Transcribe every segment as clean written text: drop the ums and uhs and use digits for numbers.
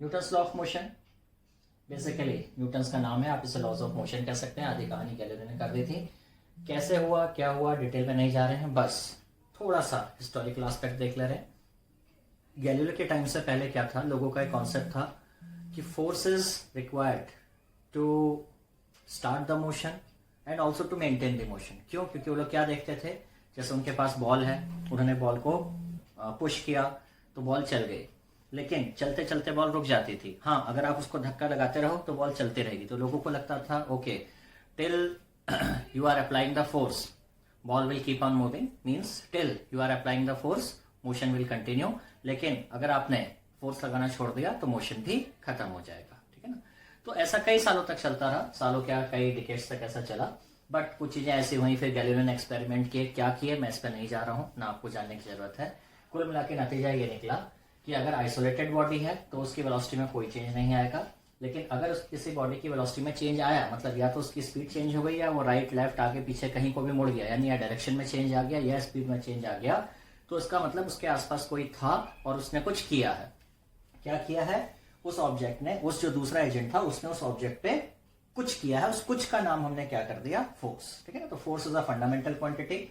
Newton's law of motion, basically Newton's का नाम है, आप इसे लॉज ऑफ मोशन कह सकते हैं। आधी कहानी गैलीलियो ने कर दी थी। कैसे हुआ, क्या हुआ, डिटेल में नहीं जा रहे हैं, बस थोड़ा सा हिस्टोरिकल एस्पेक्ट देख ले रहे हैं। गैलीलियो के टाइम से पहले क्या था, लोगों का एक कॉन्सेप्ट था कि force is required to start the motion and also to maintain the motion. क्यों? क्योंकि वो लोग क्या देखते थे, जैसे उनके पास बॉल है, उन्होंने बॉल को पुश किया तो बॉल चल गई, लेकिन चलते चलते बॉल रुक जाती थी। हाँ, अगर आप उसको धक्का लगाते रहो तो बॉल चलती रहेगी। तो लोगों को लगता था okay, till you are applying the force ball will keep on moving, means till you are applying the force motion will continue. लेकिन अगर आपने फोर्स लगाना छोड़ दिया तो मोशन भी खत्म हो जाएगा। ठीक है ना? तो ऐसा कई सालों तक चलता रहा, सालों क्या कई डिकेड्स तक ऐसा चला। बट कुछ चीजें ऐसी हुई, फिर गैलीलियो ने एक्सपेरिमेंट किए, क्या किए मैं इस पर नहीं जा रहा हूं, ना आपको जानने की जरूरत है। कुल मिला के नतीजा ये निकला कि अगर आइसोलेटेड बॉडी है तो उसकी वेलोसिटी में कोई चेंज नहीं आएगा, लेकिन अगर किसी बॉडी की वेलोसिटी में चेंज आया, मतलब या तो उसकी स्पीड चेंज हो गई या वो राइट लेफ्ट आगे पीछे कहीं को भी मुड़ गया, यानी या डायरेक्शन में चेंज आ गया या स्पीड में चेंज आ गया, तो इसका मतलब उसके आसपास कोई था और उसने कुछ किया है। क्या किया है? उस ऑब्जेक्ट ने, उस जो दूसरा एजेंट था उसने उस ऑब्जेक्ट पे कुछ किया है। उस कुछ का नाम हमने क्या कर दिया? फोर्स। ठीक है ना? तो force is a fundamental quantity.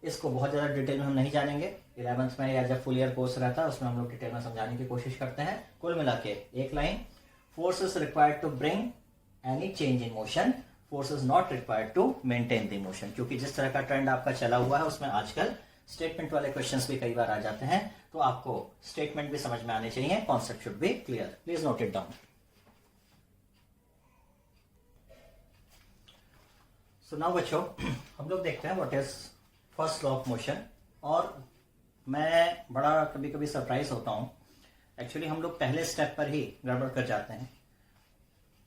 इसको बहुत ज्यादा डिटेल में हम नहीं जानेंगे, 11th में या जब फुल ईयर कोर्स रहता है उसमें हम लोग डिटेल में समझाने की कोशिश करते हैं। कुल मिला के एक line, force is required to bring any change in motion, force is not required to maintain the motion. क्योंकि जिस तरह का ट्रेंड आपका चला हुआ है उसमें आजकल स्टेटमेंट वाले क्वेश्चंस भी कई बार आ जाते हैं, तो आपको स्टेटमेंट भी समझ में आने चाहिए, concept should be clear. Please note it down. So now बच्चों, हम लोग देखते हैं what is first law of motion. और मैं बड़ा कभी कभी सरप्राइज होता हूं, एक्चुअली हम लोग पहले स्टेप पर ही गड़बड़ कर जाते हैं।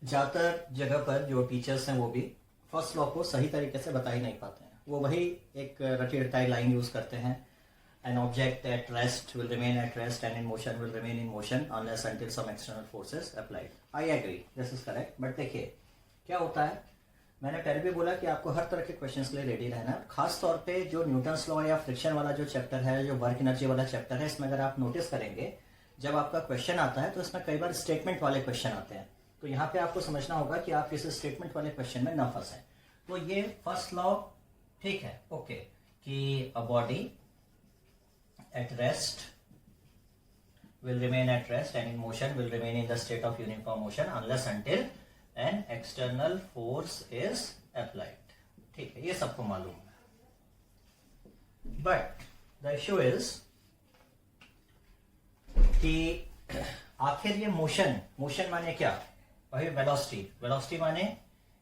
ज्यादातर जगह पर जो टीचर्स हैं वो भी फर्स्ट लॉ को सही तरीके से बता ही नहीं पाते हैं। वो वही एक रटी रटाई लाइन यूज करते हैं, an object at rest will remain at rest and in motion will remain in motion unless until some external force is applied. I agree, this is correct. But देखिए क्या होता है, मैंने पहले भी बोला कि आपको हर तरह के क्वेश्चंस के लिए रेडी रहना है। खास तौर पे जो न्यूटन्स लॉ या फ्रिक्शन वाला जो चैप्टर है, जो वर्क एनर्जी वाला चैप्टर है, इसमें अगर आप नोटिस करेंगे जब आपका क्वेश्चन आता है तो इसमें कई बार स्टेटमेंट वाले क्वेश्चन आते हैं। तो यहाँ पे आपको समझना होगा कि आप किसी स्टेटमेंट वाले क्वेश्चन में न फंसे। तो ये फर्स्ट लॉ ठीक है, ओके, कि a body at rest will remain at rest and in motion will remain in the state of uniform motion unless until an external force is applied। ठीक है, ये सबको मालूम है। बट द इश्यू इज कि आखिर ये मोशन, मोशन माने क्या? वही वेलोसिटी। वेलोसिटी माने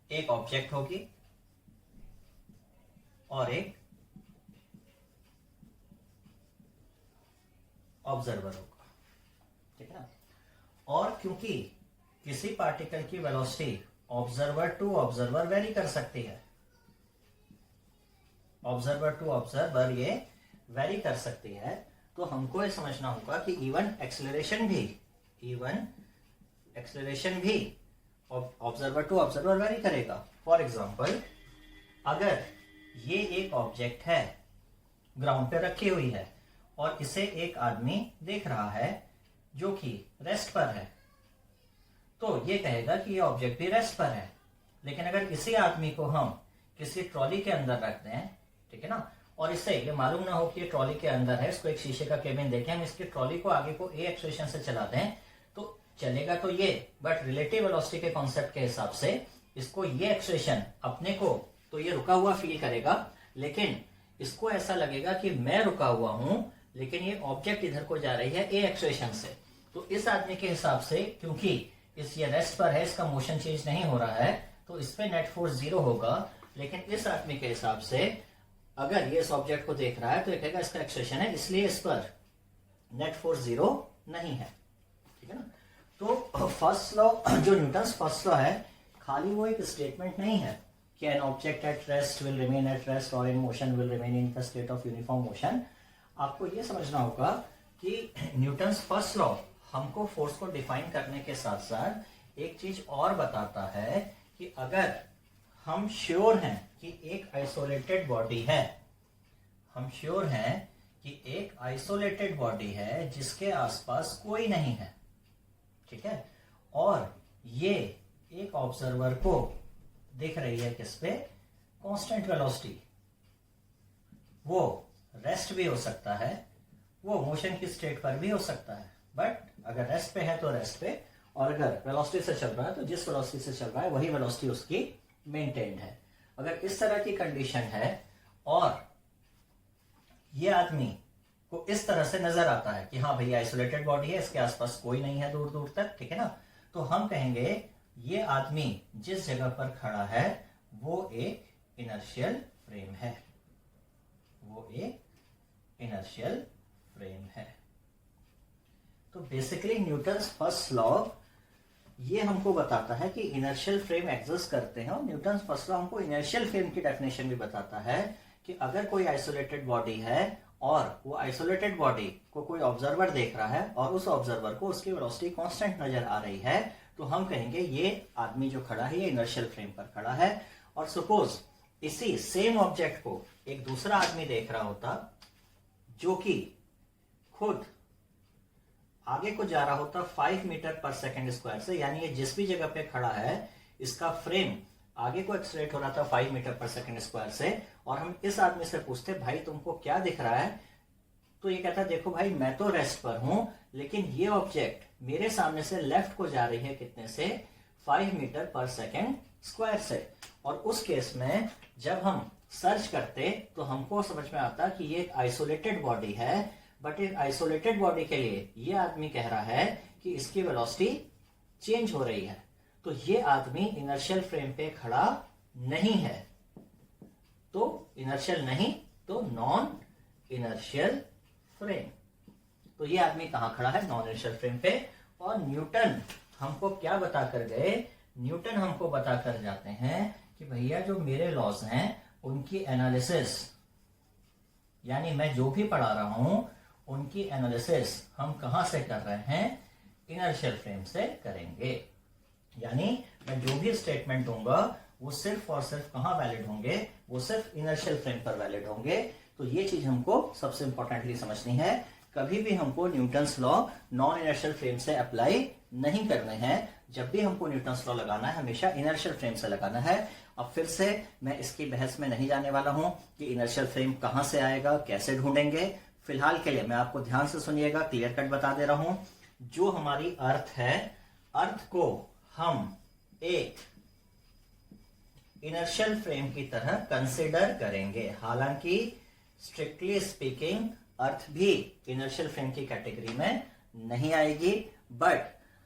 एक ऑब्जेक्ट होगी और एक ऑब्जर्वर होगा। ठीक है ना? और क्योंकि किसी पार्टिकल की velocity observer to observer vary कर सकती है, ऑब्जर्वर टू ऑब्जर्वर ये वेरी कर सकती है, तो हमको ये समझना होगा कि इवन एक्सेलरेशन भी ऑब्जर्वर टू ऑब्जर्वर वेरी करेगा। फॉर एग्जाम्पल, अगर ये एक ऑब्जेक्ट है, ग्राउंड पे रखी हुई है और इसे एक आदमी देख रहा है जो कि रेस्ट पर है, तो ये कहेगा कि ये ऑब्जेक्ट भी रेस्ट पर है। लेकिन अगर इसी आदमी को हम किसी ट्रॉली के अंदर रख दें, ठीक है ना, और इससे ये मालूम ना हो कि ये ट्रॉली के अंदर है, इसको एक शीशे का केबिन देखें, हम इसकी ट्रॉली को आगे को ए एक्सेलरेशन से चला दें तो चलेगा तो ये, बट रिलेटिव वेलोसिटी के कॉन्सेप्ट के हिसाब से इसको ये एक्सेलरेशन अपने को तो ये रुका हुआ फील करेगा, लेकिन इसको ऐसा लगेगा कि मैं रुका हुआ हूं, लेकिन ये ऑब्जेक्ट इधर को जा रही है ए एक्सेलरेशन से। तो इस आदमी के हिसाब से, क्योंकि इस ये रेस्ट पर है, इसका मोशन चेंज नहीं हो रहा है, तो इस पे नेट फोर्स 0 होगा। लेकिन इस आदमी के हिसाब से अगर ये इस ऑब्जेक्ट को देख रहा है तो ये कहेगा इसका एक्सेलरेशन है, इसलिए इस पर नेट फोर्स 0 नहीं है। ठीक है ना? तो फर्स्ट लॉ, जो न्यूटन्स फर्स्ट लॉ है, खाली वो एक स्टेटमेंट नहीं है कि an object at rest will remain at rest और in motion will remain in the state of uniform motion. आपको ये समझना होगा कि न्यूटन्स फर्स्ट लॉ हमको फोर्स को डिफाइन करने के साथ साथ एक चीज और बताता है कि अगर हम श्योर हैं कि एक आइसोलेटेड बॉडी है, हम श्योर हैं कि एक आइसोलेटेड बॉडी है जिसके आसपास कोई नहीं है, ठीक है। और ये एक ऑब्जर्वर को दिख रही है किस पे, कांस्टेंट वेलोसिटी। वो रेस्ट भी हो सकता है, वो मोशन की स्टेट पर भी हो सकता है, बट अगर रेस्ट पे है तो रेस्ट पे, और अगर वेलोसिटी से चल रहा है तो जिस वेलोसिटी से चल रहा है वही वेलोसिटी उसकी मेंटेन्ड है। अगर इस तरह की कंडीशन है और ये आदमी को इस तरह से नजर आता है कि हाँ भैया आइसोलेटेड बॉडी है, इसके आसपास कोई नहीं है दूर दूर तक, ठीक है ना, तो हम कहेंगे ये आदमी जिस जगह पर खड़ा है वो एक इनर्शियल फ्रेम है, वो एक इनर्शियल फ्रेम है। तो बेसिकली न्यूटन्स फर्स्ट लॉ ये हमको बताता है कि इनर्शियल फ्रेम एग्जिस्ट करते हैं, और न्यूटन्स फर्स्ट लॉ हमको इनर्शियल फ्रेम की डेफिनेशन भी बताता है कि अगर कोई आइसोलेटेड बॉडी है और वो आइसोलेटेड बॉडी को कोई ऑब्जर्वर देख रहा है और उस ऑब्जर्वर को उसकी वेलोसिटी कांस्टेंट नजर आ रही है, तो हम कहेंगे ये आदमी जो खड़ा है ये इनर्शियल फ्रेम पर खड़ा है। और सपोज इसी सेम ऑब्जेक्ट को एक दूसरा आदमी देख रहा होता जो कि खुद आगे को जा रहा होता 5 मीटर पर सेकेंड स्क्वायर से, यानी ये जिस भी जगह पे खड़ा है इसका फ्रेम आगे को एक्सलेट हो रहा था 5 मीटर पर सेकेंड स्क्वायर से, और हम इस आदमी से पूछते भाई तुमको क्या दिख रहा है, तो ये कहता देखो भाई मैं तो रेस्ट पर हूं, लेकिन ये ऑब्जेक्ट मेरे सामने से लेफ्ट को जा रही है कितने से, 5 मीटर पर सेकेंड स्क्वायर से। और उस केस में जब हम सर्च करते तो हमको समझ में आता कि ये एक आइसोलेटेड बॉडी है, बट एक आइसोलेटेड बॉडी के लिए ये आदमी कह रहा है कि इसकी वेलोसिटी चेंज हो रही है, तो ये आदमी इनर्शियल फ्रेम पे खड़ा नहीं है। तो इनर्शियल नहीं तो नॉन इनर्शियल फ्रेम। तो ये आदमी कहां खड़ा है, नॉन इनर्शियल फ्रेम पे। और न्यूटन हमको क्या बता कर गए, न्यूटन हमको बता कर जाते हैं कि भैया जो मेरे लॉज हैं उनकी एनालिसिस, यानी मैं जो भी पढ़ा रहा हूं उनकी एनालिसिस हम कहां से कर रहे हैं, इनर्शियल फ्रेम से करेंगे। यानी मैं जो भी स्टेटमेंट दूंगा वो सिर्फ और सिर्फ कहां वैलिड होंगे, वो सिर्फ इनर्शियल फ्रेम पर वैलिड होंगे। तो ये चीज हमको सबसे इंपॉर्टेंटली समझनी है। कभी भी हमको Newton's law non inertial frame से अप्लाई नहीं करने हैं। जब भी हमको न्यूटन्स लॉ लगाना है हमेशा इनर्शियल फ्रेम से लगाना है। अब फिर से मैं इसकी बहस में नहीं जाने वाला हूं कि इनर्शियल फ्रेम कहां से आएगा, कैसे ढूंढेंगे। फिलहाल के लिए मैं आपको ध्यान से सुनिएगा, क्लियर कट बता दे रहा हूं। जो हमारी अर्थ है, अर्थ को हम एक इनर्शियल फ्रेम की तरह कंसिडर करेंगे। हालांकि स्ट्रिक्टली स्पीकिंग अर्थ भी इनर्शियल फ्रेम की कैटेगरी में नहीं आएगी, बट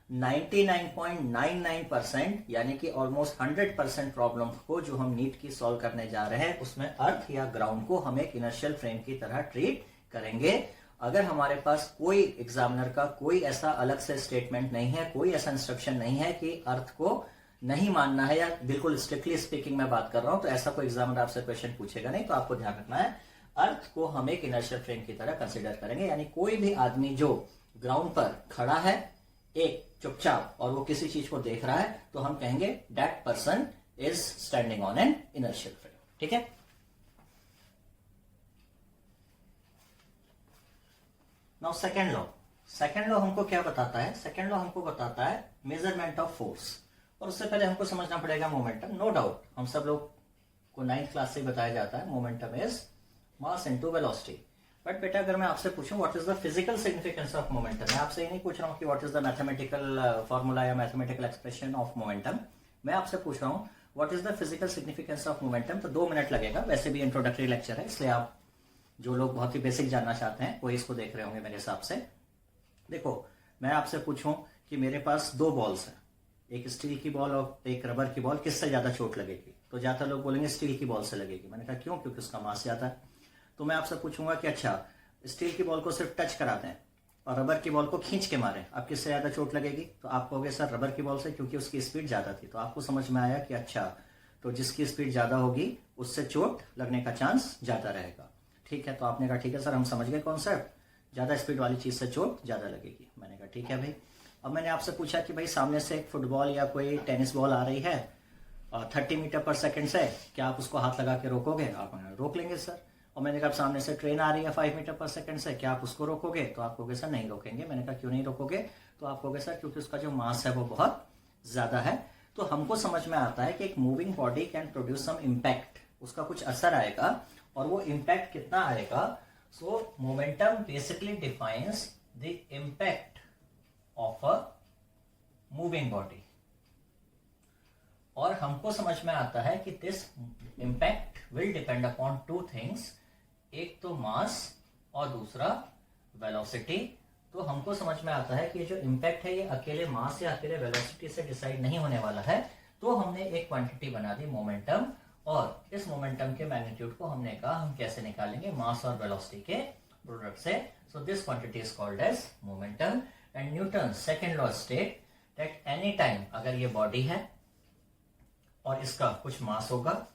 99.99% यानी कि ऑलमोस्ट 100% प्रॉब्लम को जो हम नीट की सॉल्व करने जा रहे हैं उसमें अर्थ या ग्राउंड को हम एक इनर्शियल फ्रेम की तरह ट्रीट करेंगे। अगर हमारे पास कोई एग्जामिनर का कोई ऐसा अलग से स्टेटमेंट नहीं है, कोई ऐसा इंस्ट्रक्शन नहीं है कि अर्थ को नहीं मानना है, या बिल्कुल स्ट्रिक्टली स्पीकिंग मैं बात कर रहा हूं, तो ऐसा कोई एग्जामिनर आपसे क्वेश्चन पूछेगा नहीं। तो आपको ध्यान रखना है अर्थ को हम एक इनर्शियल फ्रेम की तरह कंसिडर करेंगे। यानी कोई भी आदमी जो ग्राउंड पर खड़ा है एक चुपचाप और वो किसी चीज को देख रहा है, तो हम कहेंगे that person is standing on an inertial frame. ठीक है। Now second law, second law हमको क्या बताता है, सेकेंड लॉ हमको बताता है मेजरमेंट ऑफ फोर्स। और उससे पहले हमको समझना पड़ेगा मोमेंटम। नो डाउट हम सब लोग को 9th क्लास से बताया जाता है momentum is mass into velocity. But बेटा अगर मैं आपसे पूछूं what is the physical significance of momentum, मैं आपसे ये नहीं पूछ रहा हूं कि what is the mathematical formula या मैथमेटिकल एक्सप्रेशन ऑफ मोमेंटम, मैं आपसे पूछ रहा हूं what is the physical significance of momentum. तो 2 मिनट लगेगा, वैसे भी इंट्रोडक्टरी लेक्चर है, इसलिए आप जो लोग बहुत ही बेसिक जानना चाहते हैं वही इसको देख रहे होंगे मेरे हिसाब से। देखो मैं आपसे पूछूं कि मेरे पास 2 बॉल्स हैं, एक स्टील की बॉल और एक रबर की बॉल, किससे ज्यादा चोट लगेगी, तो ज्यादातर लोग बोलेंगे स्टील की बॉल से लगेगी। मैंने कहा क्यों, क्योंकि उसका मास ज्यादा है। तो मैं आपसे पूछूंगा कि अच्छा स्टील की बॉल को सिर्फ टच करा दें और रबर की बॉल को खींच के मारें, अब किससे ज्यादा चोट लगेगी, तो आप कहोगे सर रबर की बॉल से, क्योंकि उसकी स्पीड ज्यादा थी। तो आपको समझ में आया कि अच्छा तो जिसकी स्पीड ज्यादा होगी उससे चोट लगने का चांस ज्यादा रहेगा। ठीक है, तो आपने कहा ठीक है सर हम समझ गए कॉन्सेप्ट, ज्यादा स्पीड वाली चीज से चोट ज्यादा लगेगी। मैंने कहा ठीक है भाई। अब मैंने आपसे पूछा कि भाई सामने से एक फुटबॉल या कोई टेनिस बॉल आ रही है 30 मीटर पर सेकंड से, क्या आप उसको हाथ लगा के रोकोगे, आप रोक लेंगे सर। और मैंने कहा सामने से ट्रेन आ रही है 5 मीटर पर सेकंड से, क्या आप उसको रोकोगे? तो आप कहोगे सर नहीं रोकेंगे। मैंने कहा क्यों नहीं रोकोगे? तो आप कहोगे सर क्योंकि उसका जो मास है वो बहुत ज्यादा है। तो हमको समझ में आता है कि एक moving body can produce some impact, उसका कुछ असर आएगा, और वो इम्पैक्ट कितना आएगा? So momentum basically defines the impact of a moving body, और हमको समझ में आता है कि this impact will depend upon two things, एक तो मास और दूसरा वेलोसिटी। तो हमको समझ में आता है कि जो इम्पैक्ट है ये अकेले मास या अकेले वेलोसिटी से डिसाइड नहीं होने वाला है। तो हमने एक क्वांटिटी बना दी मोमेंटम, और इस मोमेंटम के मैग्नीट्यूड को हमने कहा हम कैसे निकालेंगे? मास और वेलोसिटी के प्रोडक्ट से। So this quantity is called as momentum. And Newton second law state that any time अगर ये बॉडी है और इसका कुछ मास होगा,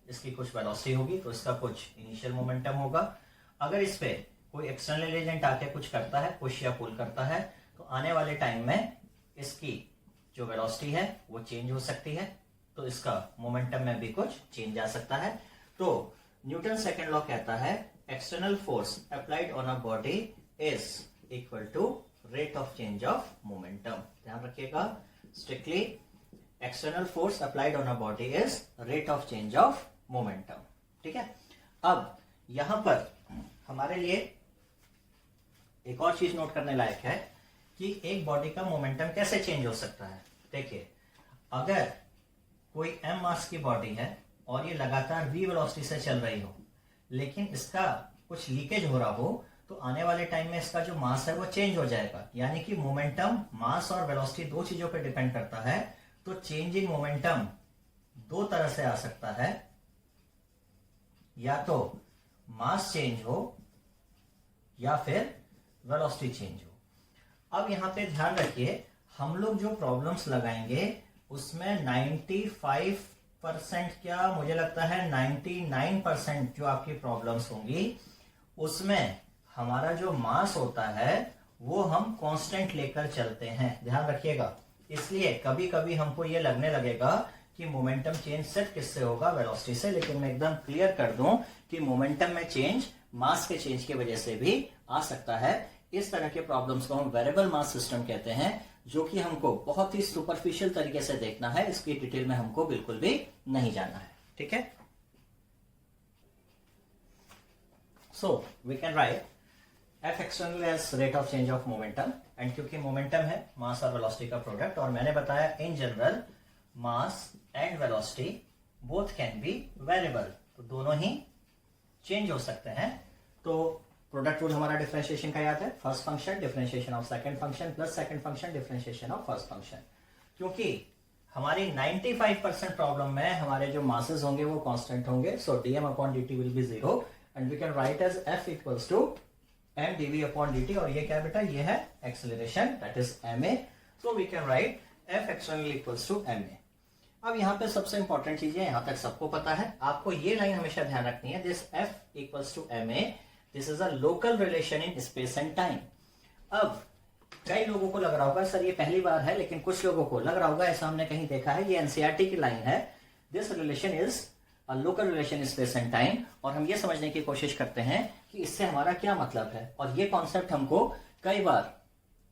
इसकी कुछ वेलोसिटी होगी, तो इसका कुछ इनिशियल मोमेंटम होगा। अगर इस पे कोई एक्सटर्नल एजेंट आके कुछ करता है, पुश या पुल करता है, तो आने वाले टाइम में इसकी जो वेलोसिटी है वो चेंज हो सकती है, तो इसका मोमेंटम में भी कुछ चेंज आ सकता है। तो न्यूटन सेकेंड लॉ कहता है external force applied on a body is equal to rate of change of momentum. ध्यान रखिएगा, strictly external force applied on a body is rate of change of momentum. ठीक है, अब यहां पर हमारे लिए एक और चीज नोट करने लायक है कि एक बॉडी का मोमेंटम कैसे चेंज हो सकता है। देखिए, अगर कोई m मास की बॉडी है और ये लगातार v वेलोसिटी से चल रही हो, लेकिन इसका कुछ लीकेज हो रहा हो, तो आने वाले टाइम में इसका जो मास है वो चेंज हो जाएगा। यानी कि मोमेंटम, मास और वेलोसिटी दो चीजों पर डिपेंड करता है। तो चेंज इन मोमेंटम दो तरह से आ सकता है, या तो मास चेंज हो या फिर वेलोसिटी चेंज हो। अब यहां पे ध्यान रखिए, हम लोग जो प्रॉब्लम्स लगाएंगे उसमें 95% क्या मुझे लगता है 99% जो आपकी प्रॉब्लम्स होंगी उसमें हमारा जो मास होता है वो हम कांस्टेंट लेकर चलते हैं। ध्यान रखिएगा, इसलिए कभी कभी हमको ये लगने लगेगा कि मोमेंटम चेंज सिर्फ किससे होगा? वेलोसिटी से। लेकिन मैं एकदम क्लियर कर दूं कि मोमेंटम में चेंज मास के चेंज की वजह से भी आ सकता है। इस तरह के प्रॉब्लम्स को हम वेरिएबल मास सिस्टम कहते हैं, जो कि हमको बहुत ही सुपरफिशियल तरीके से देखना है, इसकी डिटेल में हमको बिल्कुल भी नहीं जाना है। ठीक है, so we can write F external as rate of change of momentum. And क्योंकि मोमेंटम है मास और वेलोसिटी का प्रोडक्ट, और मैंने बताया in general mass and velocity both can be variable, तो दोनों ही चेंज हो सकते हैं। तो प्रोडक्ट रूल हमारा डिफरेंशिएशन का याद है, first function differentiation of second function plus second function differentiation of first function. क्योंकि हमारी 95% प्रॉब्लम में हमारे जो मासेस होंगे वो कांस्टेंट होंगे, so dm upon dt will be 0 and we can write as f equals to m dv upon dt। और ये क्या बेटा? ये है acceleration, that is ma, so we can write f external equals to ma। अब यहाँ पे सबसे इंपॉर्टेंट चीज है, यहां तक सबको पता है, आपको ये लाइन हमेशा ध्यान रखनी है, this f equals to ma, this is a local relation in space and time. अब कई लोगों को लग रहा होगा सर ये पहली बार है, लेकिन कुछ लोगों को लग रहा होगा ऐसा हमने कहीं देखा है, ये एनसीईआरटी की लाइन है, this relation is a local relation in space and time. और हम ये समझने की कोशिश करते हैं कि इससे हमारा क्या मतलब है, और ये कॉन्सेप्ट हमको कई बार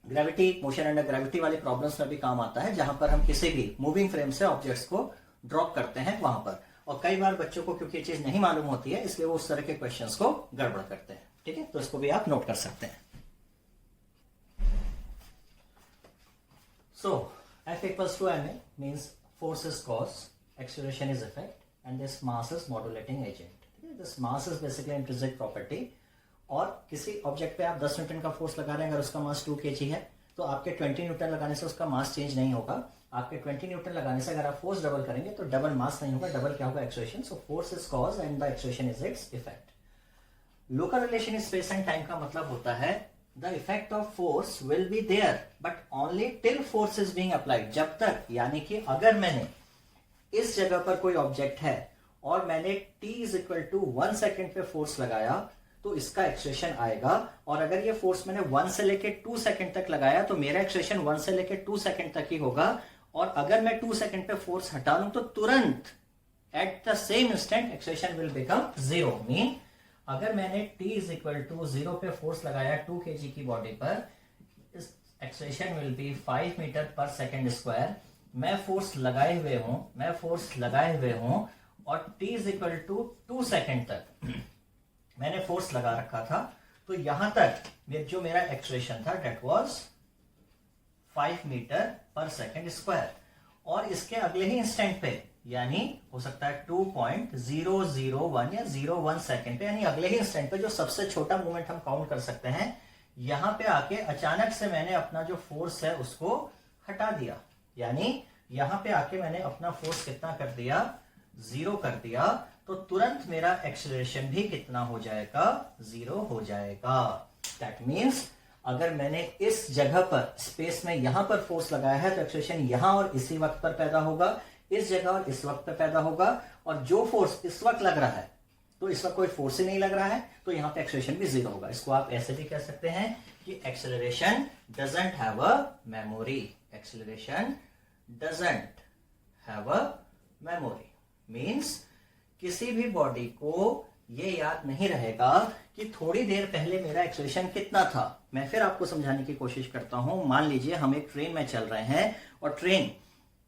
ग्रेविटी, मोशन अंडर ग्रेविटी वाली प्रॉब्लम्स में भी काम आता है, जहां पर हम किसी भी मूविंग फ्रेम से ऑब्जेक्ट्स को ड्रॉप करते हैं वहां पर। और कई बार बच्चों को क्योंकि ये चीज नहीं मालूम होती है, इसलिए वो उस तरह के क्वेश्चंस को गड़बड़ करते हैं। ठीक है, तो इसको भी आप नोट कर सकते हैं। So F equals to ma means force is cause, acceleration is effect, and this mass is modulating agent. This mass is basically intrinsic property. और किसी ऑब्जेक्ट पे आप 10 न्यूटन का फोर्स लगा रहे हैं, अगर उसका मास 2 kg है, तो आपके 20 न्यूटन लगाने से उसका मास चेंज नहीं होगा। आपके 20 न्यूटन लगाने से अगर आप फोर्स डबल करेंगे तो डबल मास नहीं होगा, डबल क्या होगा? Acceleration. So force is cause and the acceleration is its effect. Local relation in space and time का मतलब होता है the effect of force will be there but only till force is being applied। जब तक, यानी कि अगर मैंने इस जगह पर कोई ऑब्जेक्ट है और मैंने t is equal to 1 second पे फोर्स लगाया तो इसका एक्सेलरेशन आएगा। और अगर ये फोर्स मैंने 1 से लेके 2 सेकेंड तक लगाया तो मेरा एक्सेलरेशन 1 से लेके 2 सेकेंड तक ही होगा। और अगर मैं 2 सेकेंड पे फोर्स हटा लूं तो तुरंत at the same instant acceleration will become 0। Mean अगर मैंने t इज इक्वल टू 0 पे फोर्स लगाया 2 kg की बॉडी पर, इस acceleration will be 5 metre per second square. मैं फोर्स लगाए हुए हूं और t is equal to 2 second तक मैंने फोर्स लगा रखा था, तो यहां तक जो मेरा एक्सेलरेशन था date was 5 metre per second square. और इसके अगले ही इंस्टेंट पे, यानी हो सकता है 2.001 या 01 सेकेंड पे, यानी अगले ही इंस्टेंट पे जो सबसे छोटा मूवमेंट हम काउंट कर सकते हैं, यहां पे आके अचानक से मैंने अपना जो फोर्स है उसको हटा दिया। यानी यहां पे आके मैंने अपना फोर्स कितना कर दिया, 0 कर दिया। तो तुरंत मेरा एक्सेलरेशन भी कितना हो जाएगा, 0 हो जाएगा। दैट मीन्स अगर मैंने इस जगह पर स्पेस में यहां पर फोर्स लगाया है तो एक्सेलरेशन यहां और इसी वक्त पर पैदा होगा, इस जगह और इस वक्त पर पैदा होगा। और जो फोर्स इस वक्त लग रहा है, तो इस वक्त कोई फोर्स ही नहीं लग रहा है, तो यहां पे एक्सेलरेशन भी 0 होगा। इसको आप ऐसे भी कह सकते हैं कि acceleration doesn't have a memory. Acceleration doesn't have a memory means किसी भी बॉडी को ये याद नहीं रहेगा कि थोड़ी देर पहले मेरा एक्सेलरेशन कितना था। मैं फिर आपको समझाने की कोशिश करता हूं। मान लीजिए हम एक ट्रेन में चल रहे हैं और ट्रेन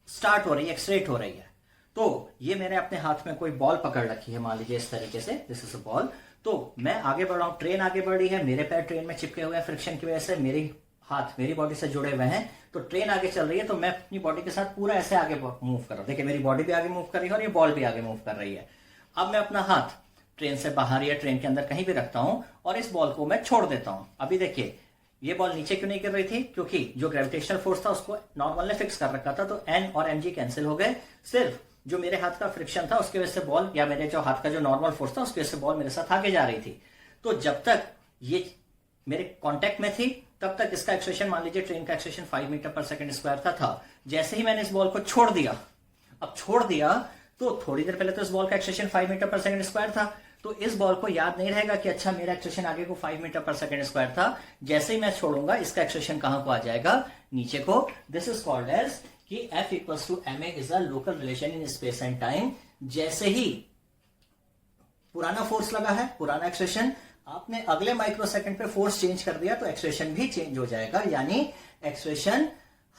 स्टार्ट हो रही है, एक्सलेरेट हो रही है। तो ये मैंने अपने हाथ में कोई बॉल पकड़ रखी है, मान लीजिए इस तरीके से, दिस इज अ बॉल। तो मैं आगे बढ़ रहा हूं, ट्रेन आगे बढ़ रही है, मेरे पैर ट्रेन में चिपके हुए हैं फ्रिक्शन की वजह से, मेरी हाथ मेरी बॉडी से जुड़े हुए हैं। तो ट्रेन आगे चल रही है, तो मैं अपनी बॉडी के साथ पूरा ऐसे आगे मूव कर रहा हूं। देखिए मेरी बॉडी भी आगे मूव कर रही है और ये बॉल भी आगे मूव कर रही है। अब मैं अपना हाथ ट्रेन से बाहर या ट्रेन के अंदर कहीं भी रखता हूं और इस बॉल को मैं छोड़ देता हूं। अभी देखिए ये बॉल नीचे क्यों नहीं गिर रही थी, क्योंकि जो ग्रेविटेशनल फोर्स था उसको नॉर्मल ने फिक्स कर रखा था, तो एन और एम जी कैंसिल हो गए। सिर्फ जो मेरे हाथ का फ्रिक्शन था उसकी वजह से बॉल, या मेरे जो हाथ का जो नॉर्मल फोर्स था उसकी वजह से बॉल मेरे साथ आगे जा रही थी। तो जब तक ये मेरे कांटेक्ट में थी तब तक इसका एक्सेलरेशन, मान लीजिए ट्रेन का acceleration 5 metre per second square था। जैसे ही मैंने इस बॉल को छोड़ दिया, अब छोड़ दिया तो थोड़ी देर पहले तो इस बॉल का acceleration 5 metre per second square था, तो इस बॉल को याद नहीं रहेगा कि अच्छा मेरा एक्सेलरेशन आगे को 5 मीटर पर सेकंड स्क्वायर था। जैसे ही मैं छोड़ूंगा इसका एक्सेलरेशन कहां को आ जाएगा, नीचे को। दिस इज कॉल्ड एज कि F equals to ma is a local relation in space and time. जैसे ही पुराना फोर्स लगा है, पुराना एक्सेलरेशन, आपने अगले माइक्रो सेकंड पे फोर्स चेंज कर दिया तो एक्सेलरेशन भी चेंज हो जाएगा। यानी एक्सेलरेशन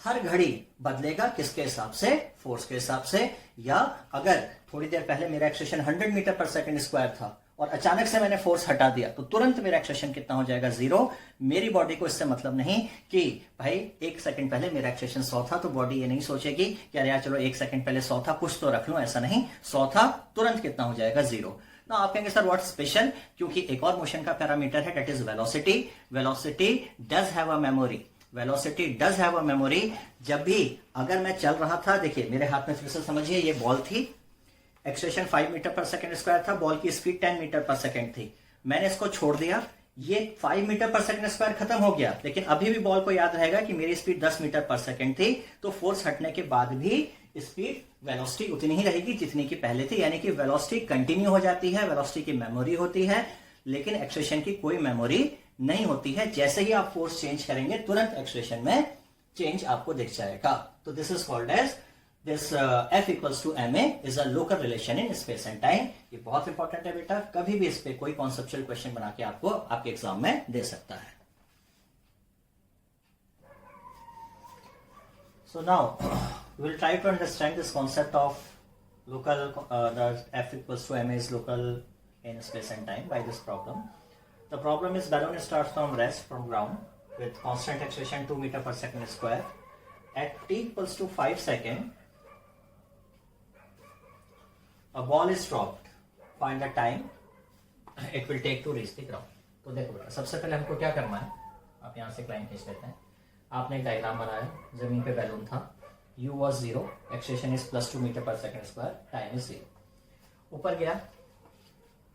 हर घड़ी बदलेगा, किसके हिसाब से, फोर्स के हिसाब से। या अगर थोड़ी देर पहले मेरा acceleration 100 metre per second square था और अचानक से मैंने फोर्स हटा दिया तो तुरंत मेरा एक्सेलरेशन कितना हो जाएगा, 0। मेरी बॉडी को इससे मतलब नहीं कि भाई 1 सेकंड पहले मेरा एक्सेलरेशन 100 था, तो बॉडी ये नहीं सोचेगी कि अरे यार चलो 1 सेकंड पहले 100 था, कुछ तो रख लूं, ऐसा नहीं। 100 था, तुरंत कितना हो जाएगा, 0। ना आप कहेंगे सर व्हाट स्पेशल, क्योंकि एक और मोशन का पैरामीटर है, that is velocity. Velocity does have a memory. Velocity does have a memory. जब भी अगर मैं चल रहा था, देखिए मेरे हाथ में फिर से समझिए, ये बॉल थी, acceleration 5 metre per second square था, बॉल की स्पीड 10 मीटर पर सेकंड थी। मैंने इसको छोड़ दिया, ये 5 मीटर पर सेकंड स्क्वायर खत्म हो गया, लेकिन अभी भी बॉल को याद रहेगा कि मेरी स्पीड 10 मीटर पर सेकंड थी। तो फोर्स हटने के बाद भी स्पीड, वेलोसिटी उतनी ही रहेगी जितनी की पहले थी। यानी कि वेलोसिटी कंटिन्यू हो जाती है, वेलोसिटी की मेमोरी होती है, लेकिन एक्सेलरेशन की कोई मेमोरी नहीं होती है। जैसे ही आप फोर्स चेंज करेंगे तुरंत एक्सेलरेशन में चेंज आपको दिख जाएगा। तो this is called as this F equals to ma is a local relation in space and time. ये बहुत इंपॉर्टेंट है बेटा, कभी भी इस पे कोई कॉन्सेप्चुअल क्वेश्चन बना के आपको आपके एग्जाम में दे सकता है। So now we will try to understand this concept of local, the F equals to ma is local in space and time by this problem. The problem is balloon starts from rest from ground with constant acceleration 2 meter per second square. At t equals to 5 seconds, a ball is dropped. Find the time it will take to reach the ground. तो देखो बेटा, सबसे पहले हमको क्या करना है, आप यहाँ से लाइन खींच लेते हैं। आपने एक डायग्राम बनाया, जमीन पे बैलून था, u was 0, acceleration is +2 metre per second square, time is 0। ऊपर गया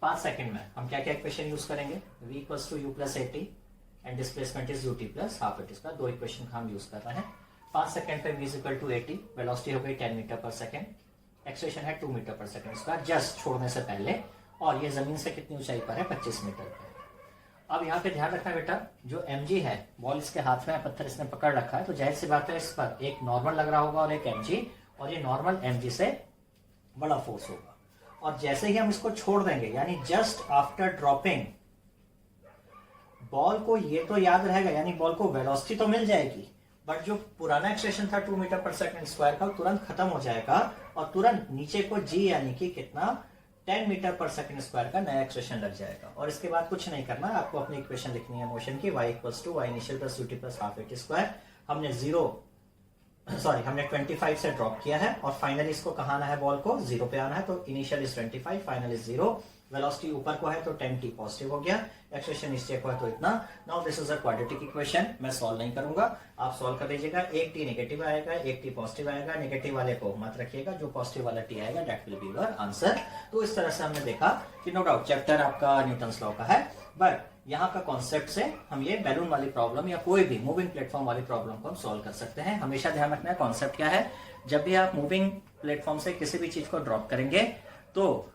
5 सेकंड में हम क्या क्या इक्वेशन यूज करेंगे, v equals to u plus 80 and displacement is ut plus half at square. दो इक्वेशन हम यूज कर रहे हैं। 5 सेकंड पे v is equal to 80, velocity हो गई 10 मीटर पर सेकंड, एक्सेलरेशन है 2 metre per second square just छोड़ने से पहले, और ये जमीन से कितनी ऊंचाई पर है, 25 मीटर पर। अब यहाँ पे ध्यान रखना बेटा, जो mg है, बॉल इसके हाथ में, पत्थर इसने पकड़ रखा है, तो जाहिर सी बात है इस पर एक नॉर्मल लग रहा होगा और एक mg, और ये नॉर्मल mg से बड़ा फोर्स होगा। और जैसे ही हम इसको छोड़ देंगे, यानी जस्ट आफ्टर ड्रॉपिंग, बॉल को ये तो याद रहेगा, यानी बॉल को वेलोसिटी तो मिल जाएगी, बट जो पुराना एक्सेलेरेशन था 2 मीटर पर सेकंड स्क्वायर का तुरंत खत्म हो जाएगा और तुरंत नीचे को जी यानी कि कितना 10 मीटर पर सेकंड स्क्वायर का नया एक्सप्रेशन लग जाएगा। और इसके बाद कुछ नहीं करना, आपको अपनी इक्वेशन लिखनी है मोशन की, y equals to y initial plus ut plus half at square. हमने 25 से ड्रॉप किया है और फाइनली इसको कहाँ आना है, बॉल को 0 पे आना है, तो initial is 25, final is 0, velocity ऊपर को है तो 10t पॉजिटिव हो गया, एक्सप्रेशन नीचे को है तो इतना। Now this is a quadratic equation, मैं सॉल्व नहीं करूंगा, आप सॉल्व कर दीजिएगा। एक t नेगेटिव आएगा, एक t पॉजिटिव आएगा, नेगेटिव वाले को मत रखिएगा, जो पॉजिटिव वाला t आएगा that will be your answer. तो इस तरह से हमने देखा कि नो डाउट चैप्टर आपका न्यूटन्स लॉ का है, बट यहाँ का कॉन्सेप्ट से हम ये बैलून वाली प्रॉब्लम या कोई भी मूविंग प्लेटफॉर्म वाली प्रॉब्लम को हम सॉल्व कर सकते हैं। हमेशा ध्यान रखना है कॉन्सेप्ट क्या है, जब भी आप मूविंग प्लेटफॉर्म से किसी भी चीज को ड्रॉप करेंगे तो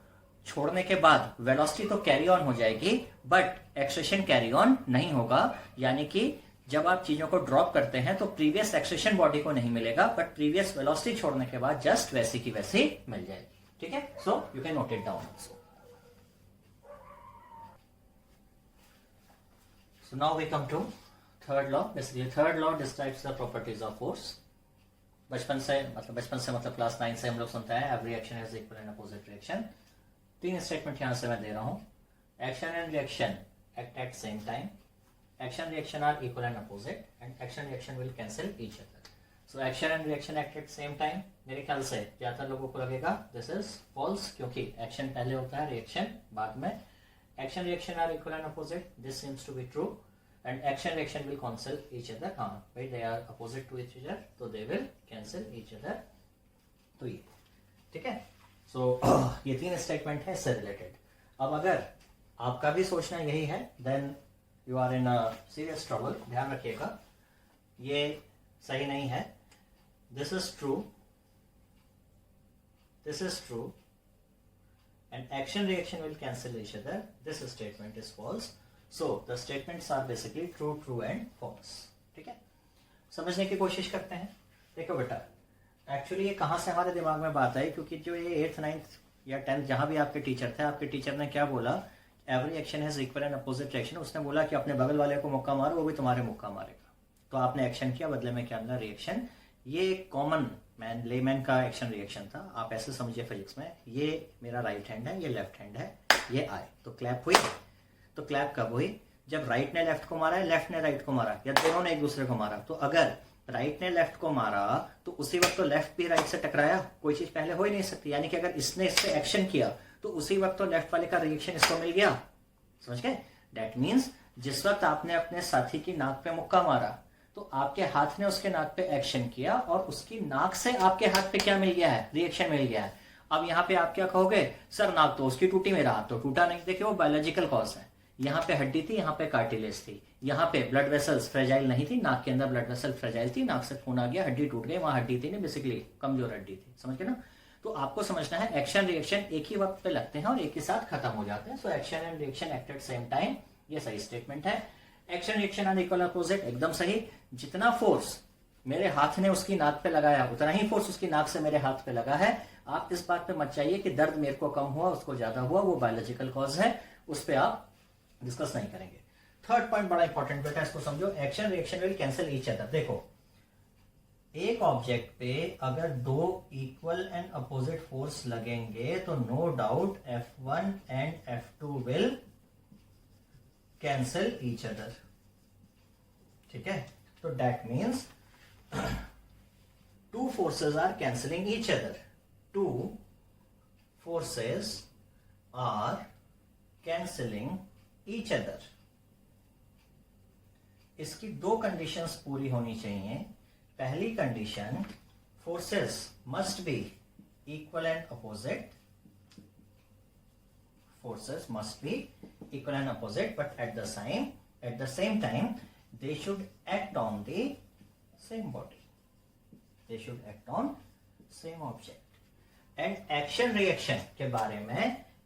छोड़ने के बाद वेलोसिटी तो कैरी ऑन हो जाएगी, बट एक्सेलेरेशन कैरी ऑन नहीं होगा। यानी कि जब आप चीजों को ड्रॉप करते हैं तो प्रीवियस एक्सेलेरेशन बॉडी को नहीं मिलेगा, बट प्रीवियस वेलोसिटी छोड़ने के बाद जस्ट वैसी की वैसी मिल जाएगी। ठीक है, so you can note it down also. So now we come to third law. Basically, third law describes the properties of force. बचपन से मतलब क्लास 9 से हम लोग सुनते हैं every action has equal and opposite reaction. 3 statement यहां से मैं दे रहा हूं। Action and reaction act at same time, action reaction are equal and opposite, and action reaction will cancel each other. So action and reaction act at same time, मेरे ख्याल से ज्यादातर लोगों को लगेगा दिस इज फॉल्स, क्योंकि action पहले होता है, रिएक्शन बाद में। Action reaction are equal and opposite. This seems to be true. And action reaction will cancel each other. हाँ भाई, they are opposite to each other, तो they will cancel each other. तो ये ठीक है। So ये 3 स्टेटमेंट है इससे रिलेटेड। अब अगर आपका भी सोचना यही है, then you are in a serious trouble. ध्यान रखिएगा, ये सही नहीं है। This is true. This is true. And action reaction will cancel each other. This statement is false. So the statements are basically true, true and false. ठीक है, समझने की कोशिश करते हैं। देखो बेटा, एक्चुअली ये कहाँ से हमारे दिमाग में बात आई, क्योंकि जो ये 8th 9th या 10th जहां भी आपके टीचर थे, आपके टीचर ने क्या बोला, every action has equal and opposite reaction. उसने बोला कि अपने बगल वाले को मुक्का मारो, वो भी तुम्हारे मुक्का मारेगा। तो आपने एक्शन किया, बदले में क्या मिला, रिएक्शन। ये कॉमन मैन लेमैन का एक्शन रिएक्शन था। आप ऐसे समझिए फिजिक्स में, ये मेरा राइट हैंड है, ये लेफ्ट हैंड है, ये आई, तो क्लैप हुई। तो क्लैप कब हुई, जब राइट ने लेफ्ट को मारा है, लेफ्ट ने राइट को मारा, या दोनों ने एक दूसरे को मारा। तो अगर राइट ने लेफ्ट को मारा तो उसी वक्त तो लेफ्ट भी राइट से टकराया, कोई चीज पहले हो ही नहीं सकती। यानी कि अगर इसने इससे एक्शन किया तो उसी वक्त तो लेफ्ट वाले का रिएक्शन इसको मिल गया। समझ गए? दैट मीन्स जिस वक्त आपने अपने साथी की नाक पे मुक्का मारा तो आपके हाथ ने उसके नाक पे एक्शन किया और उसकी नाक से आपके हाथ पे क्या मिल गया है, रिएक्शन मिल गया है। अब यहाँ पे आप क्या कहोगे, सर नाक तो उसकी टूटी, मेरा हाथ तो टूटा नहीं। देखिए वो बायोलॉजिकल कॉज है। यहाँ पे हड्डी थी, यहाँ पे कार्टिलेज थी, यहाँ पे ब्लड वेसल्स फ्रेजाइल नहीं थी, नाक के अंदर ब्लड वेसल फ्रेजाइल थी, नाक से खून आ गया, हड्डी टूट गई, वहां हड्डी थी नहीं, बेसिकली कमजोर हड्डी थी। समझ गए ना? तो आपको समझना है एक्शन रिएक्शन एक ही वक्त पे लगते हैं और एक ही साथ खत्म हो जाते हैं। So action and reaction act at same time, ये सही स्टेटमेंट है। Action reaction are equal opposite, एकदम सही। जितना फोर्स मेरे हाथ ने उसकी नाक पे लगाया उतना ही फोर्स उसकी नाक से मेरे हाथ पे लगा है। आप इस बात पे मत चाहिए कि दर्द मेरे को कम हुआ उसको ज्यादा हुआ, वो बायोलॉजिकल कॉज है, उस पर आप डिस्कस नहीं करेंगे। थर्ड पॉइंट बड़ा इंपॉर्टेंट बेटा, इसको समझो। Action reaction will cancel each other. देखो एक ऑब्जेक्ट पे अगर 2 इक्वल एंड अपोजिट फोर्स लगेंगे तो no doubt F1 and F2 will cancel each other. ठीक है, तो that means 2 forces are cancelling each other. 2 forces are cancelling each other. इसकी 2 कंडीशंस पूरी होनी चाहिए। पहली condition, forces must be equal and opposite. Forces must be equal and opposite, but at the same time they should act on the same body. They should act on same object. And action reaction के बारे में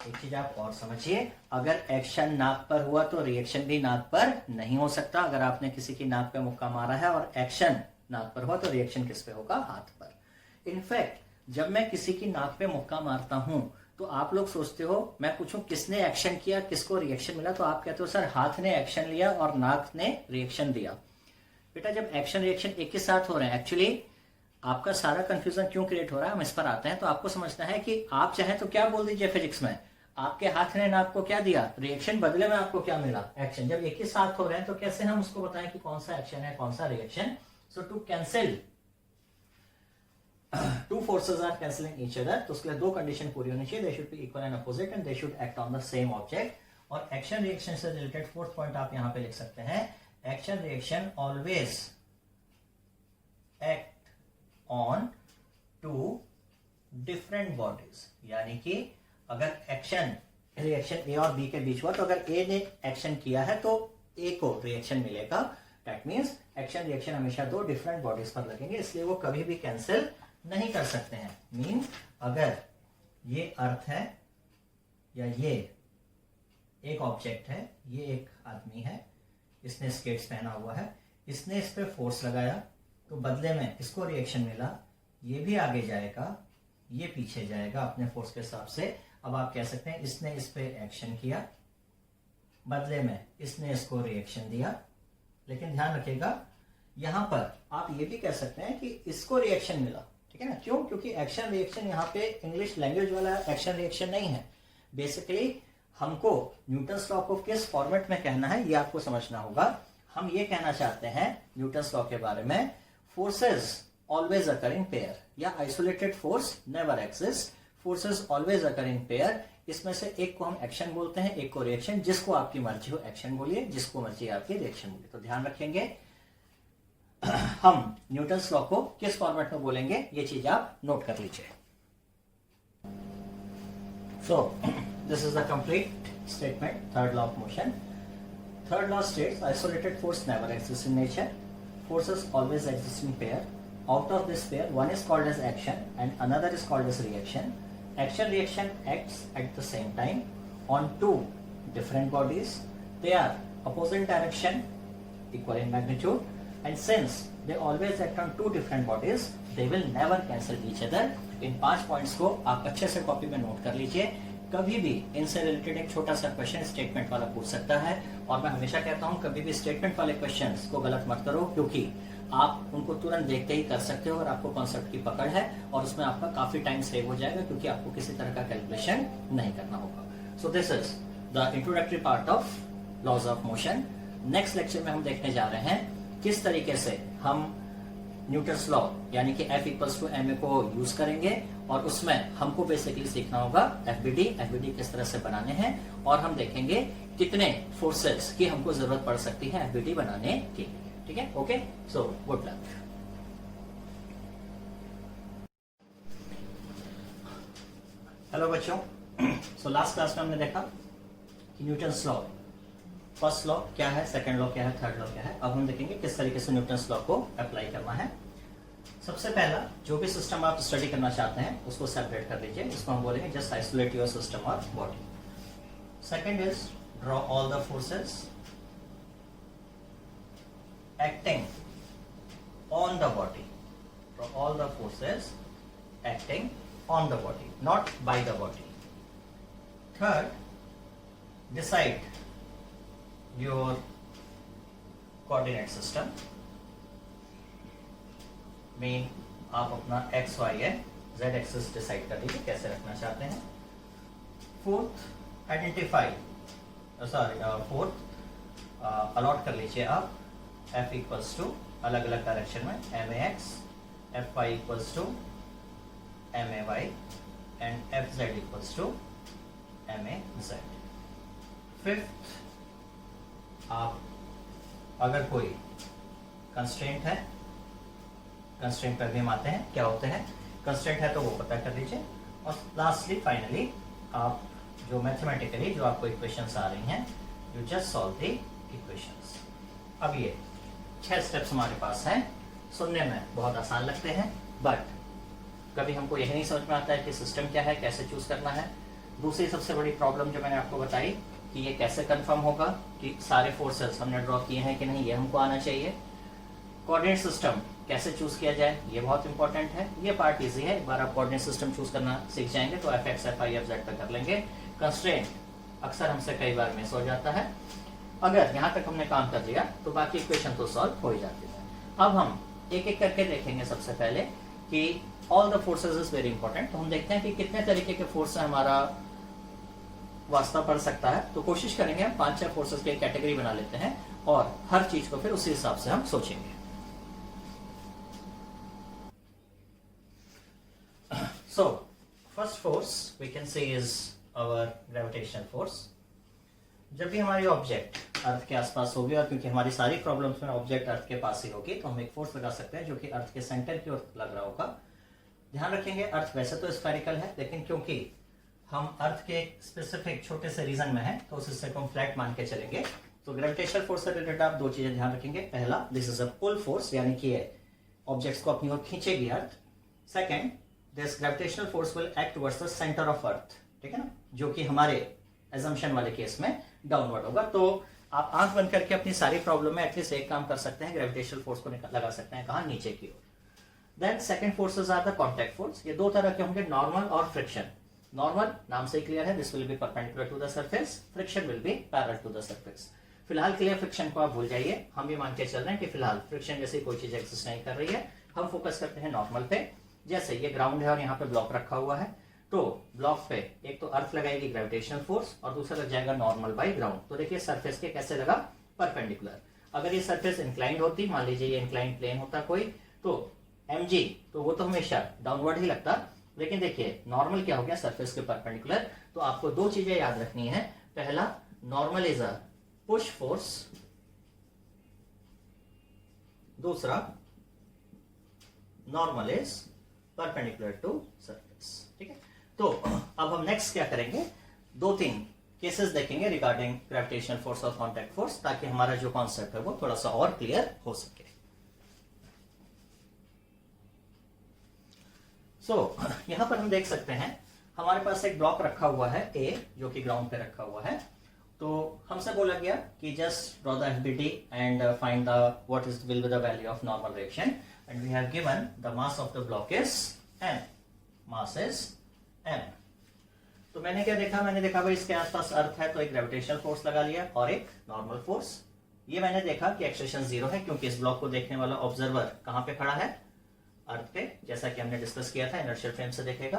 एक चीज आप और समझिए, अगर action नाक पर हुआ तो रिएक्शन भी नाक पर नहीं हो सकता। अगर आपने किसी की नाक पे मुक्का मारा है और एक्शन नाक पर हुआ तो रिएक्शन किस पे होगा, हाथ पर। इनफैक्ट जब मैं किसी की नाक पे मुक्का मारता हूं तो आप लोग सोचते हो मैं पूछूं किसने एक्शन किया, किसको रिएक्शन मिला, तो आप कहते हो सर हाथ ने एक्शन लिया और नाक ने रिएक्शन दिया। बेटा जब एक्शन रिएक्शन एक ही साथ हो रहे हैं, एक्चुअली आपका सारा कंफ्यूजन क्यों क्रिएट हो रहा है हम इस पर आते हैं। तो आपको समझना है कि आप चाहें तो क्या बोल दीजिए फिजिक्स में, आपके हाथ ने नाक को क्या दिया, रिएक्शन, बदले में आपको क्या मिला, एक्शन। जब एक ही साथ हो रहे हैं तो कैसे हम उसको बताएं कि कौन सा एक्शन है कौन सा reaction. So to cancel two forces are cancelling each other, तो उसके लिए दो कंडीशन पूरी होनी चाहिए, they should be equal and opposite and they should act on the same object। और एक्शन रिएक्शन से रिलेटेड फोर्थ पॉइंट आप यहां पे लिख सकते हैं, action reaction always act on two different bodies. यानी कि अगर एक्शन रिएक्शन ए और बी के बीच हुआ तो अगर ए ने एक्शन किया है तो ए को रिएक्शन मिलेगा। दैट मीन्स एक्शन रिएक्शन हमेशा दो डिफरेंट बॉडीज पर लगेंगे, इसलिए वो कभी भी कैंसिल नहीं कर सकते हैं। मीन अगर ये अर्थ है या ये एक ऑब्जेक्ट है, ये एक आदमी है, इसने स्केट्स पहना हुआ है, इसने इस पे फोर्स लगाया तो बदले में इसको रिएक्शन मिला, ये भी आगे जाएगा, ये पीछे जाएगा अपने फोर्स के हिसाब से। अब आप कह सकते हैं इसने इस पे एक्शन किया, बदले में इसने इसको रिएक्शन दिया। लेकिन ध्यान रखिएगा यहां पर आप ये भी कह सकते हैं कि इसको रिएक्शन मिला, ठीक है ना। क्यों? क्योंकि एक्शन रिएक्शन यहाँ पे इंग्लिश लैंग्वेज वाला एक्शन रिएक्शन नहीं है। बेसिकली हमको न्यूटन्स लॉ को किस फॉर्मेट में कहना है ये आपको समझना होगा। हम ये कहना चाहते हैं न्यूटन्स लॉ के बारे में, forces always occur in pair, या isolated force never exist, forces always occur in pair. इसमें से एक को हम एक्शन बोलते हैं, एक को रिएक्शन। जिसको आपकी मर्जी हो एक्शन बोलिए, जिसको मर्जी आपकी रिएक्शन बोलिए। तो ध्यान रखेंगे हम न्यूटन्स लॉ को किस फॉर्मेट में बोलेंगे ये चीज आप नोट कर लीजिए। सो this is the complete statement, third law of motion. Third law states isolated force never exist in nature, forces always exist in pair. Out of this pair, one is called as action and another is called as reaction. Action reaction acts at the same time on two different bodies. They are opposite direction, equal in magnitude, and since they always act on two different bodies, they will never cancel each other. In 5 points को आप अच्छे से copy में note कर लीजिए। कभी भी इनसे रिलेटेड एक छोटा सा क्वेश्चन स्टेटमेंट वाला पूछ सकता है, और मैं हमेशा कहता हूँ कभी भी स्टेटमेंट वाले क्वेश्चंस को गलत मत करो, क्योंकि आप उनको तुरंत देखते ही कर सकते हो और आपको कॉन्सेप्ट की पकड़ है और उसमें आपका काफी टाइम सेव हो जाएगा, क्योंकि आपको किसी तरह का कैलकुलेशन नहीं करना होगा। So this is the introductory part of laws of motion. Next lecture में हम देखने जा रहे हैं किस तरीके से हम न्यूटन्स लॉ यानी कि F इक्वल्स टू ma को यूज करेंगे, और उसमें हमको बेसिकली सीखना होगा FBD किस तरह से बनाने हैं, और हम देखेंगे कितने फोर्सेस की हमको जरूरत पड़ सकती है FBD बनाने के लिए। ठीक है, okay, so good luck. Hello बच्चों, सो लास्ट क्लास में हमने देखा कि न्यूटन्स लॉ, फर्स्ट लॉ क्या है, सेकंड लॉ क्या है, थर्ड लॉ क्या है। अब हम देखेंगे किस तरीके से न्यूटन्स लॉ को अप्लाई करना है। सबसे पहला जो भी सिस्टम आप स्टडी करना चाहते हैं उसको सेपरेट कर लीजिए, इसको हम बोलेंगे जस्ट आइसोलेट योर सिस्टम और body. Second is draw all the forces acting on the body, for all the forces acting on the body, not by the body. Third, decide your coordinate system. Mean आप अपना x, y है z axis decide कर लीजिए कैसे रखना चाहते हैं। Fourth, identify, allot कर लीजिए आप F इक्वल्स टू अलग अलग डायरेक्शन में max, Fy equals to may एंड Fz equals to maz। Fifth, आप अगर कोई कंस्ट्रेंट है, कंस्ट्रेंट पर भी हम आते हैं, क्या होते हैं कंस्ट्रेंट है तो वो पता कर लीजिए। और लास्टली फाइनली आप जो मैथमेटिकली जो आपको इक्वेशंस आ रही हैं, you just solve the equations. अब ये 6 स्टेप्स हमारे पास हैं, सुनने में बहुत आसान लगते हैं, बट कभी हमको यही नहीं समझ में आता है कि सिस्टम क्या है, कैसे चूज करना है। दूसरी सबसे बड़ी प्रॉब्लम जो मैंने आपको बताई कि ये कैसे कंफर्म होगा कि सारे फोर्सेस हमने ड्रॉ किए हैं कि नहीं, ये हमको आना चाहिए। कोऑर्डिनेट सिस्टम कैसे चूज किया जाए, ये बहुत इंपॉर्टेंट है। ये पार्ट इजी है, एक बार आप कोऑर्डिनेट सिस्टम चूज करना सीख जाएंगे तो F x F I F Z तक कर लेंगे। कंस्ट्रेंट अक्सर हमसे कई बार मिस हो जाता है। अगर यहाँ तक हमने काम कर लिया तो बाकी इक्वेशन तो सॉल्व हो ही जाती है। अब हम एक एक करके देखेंगे। सबसे पहले कि all the forces is very important. तो हम देखते हैं कि कितने तरीके के फोर्स से हमारा वास्ता पड़ सकता है। तो कोशिश करेंगे हम 5-6 फोर्सेस की कैटेगरी बना लेते हैं और हर चीज को फिर उसी हिसाब से हम सोचेंगे। So, first force we can say is our gravitational force। जब भी हमारी ऑब्जेक्ट अर्थ के आसपास होगी, और क्योंकि हमारी सारी प्रॉब्लम्स में ऑब्जेक्ट अर्थ के पास ही होगी, तो हम एक फोर्स लगा सकते हैं जो कि अर्थ के सेंटर की ओर लग रहा होगा। ध्यान रखेंगे अर्थ वैसे तो स्फेरिकल है, लेकिन क्योंकि हम अर्थ के स्पेसिफिक छोटे से रीजन में है तो उस हिस्से को हम फ्लैट मान के चलेंगे। तो ग्रेविटेशनल फोर्स से रिलेटेड आप दो चीजें ध्यान रखेंगे। पहला, this is a pull force, यानी कि ऑब्जेक्ट्स को अपनी ओर खींचेगी earth. Second, this gravitational force will act towards the centre of earth, ठीक है ना, जो कि हमारे एजम्पशन वाले केस में डाउनवर्ड होगा। तो आप आंख बंद करके अपनी सारी प्रॉब्लम में एटलीस्ट एक काम कर सकते हैं, ग्रेविटेशनल फोर्स को लगा सकते हैं कहां, नीचे की ओर। Then second forces are the contact force. ये दो तरह के होंगे, नॉर्मल और फ्रिक्शन। नॉर्मल नाम से क्लियर है, this will be perpendicular to the surface, friction will be parallel to the surface. फिलहाल के लिए फ्रिक्शन को आप भूल जाइए, हम ये मान के चल रहे हैं कि फिलहाल फ्रिक्शन जैसी कोई चीज एक्सिस्ट नहीं कर रही है। हम फोकस करते हैं नॉर्मल पे। जैसे ये ग्राउंड है और यहाँ पे ब्लॉक रखा हुआ है, तो ब्लॉक पे एक तो अर्थ लगाएगी ग्रेविटेशनल फोर्स और दूसरा लग जाएगा नॉर्मल बाई ग्राउंड। तो देखिए सरफेस के कैसे लगा, परपेंडिकुलर। अगर ये सरफेस इंक्लाइंड होती, मान लीजिए ये इंक्लाइंड प्लेन होता कोई, तो mg तो वो तो हमेशा डाउनवर्ड ही लगता, लेकिन देखिए नॉर्मल क्या हो गया, सरफेस के परपेंडिकुलर। तो आपको दो चीजें याद रखनी है। पहला, normal is a push force, दूसरा normal is perpendicular to surface, ठीक है। तो अब हम नेक्स्ट क्या करेंगे, 2-3 केसेस देखेंगे रिगार्डिंग ग्रेविटेशनल फोर्स और कांटेक्ट फोर्स, ताकि हमारा जो कॉन्सेप्ट है वो थोड़ा सा और क्लियर हो सके। यहां पर हम देख सकते हैं हमारे पास एक ब्लॉक रखा हुआ है A, जो कि ग्राउंड पे रखा हुआ है। तो हमसे बोला गया कि just draw the FBD and find the what is will be the value of normal reaction, and we have given the mass of the block is m, mass is m। तो मैंने क्या देखा, मैंने देखा भाई इसके आसपास अर्थ है, तो एक ग्रेविटेशनल फोर्स लगा लिया और एक नॉर्मल फोर्स। ये मैंने देखा कि एक्सेशन 0 है, क्योंकि इस ब्लॉक को देखने वाला ऑब्जर्वर कहां पे खड़ा है, अर्थ पे, जैसा कि हमने डिस्कस किया था, इनर्शियल फ्रेम से देखेगा।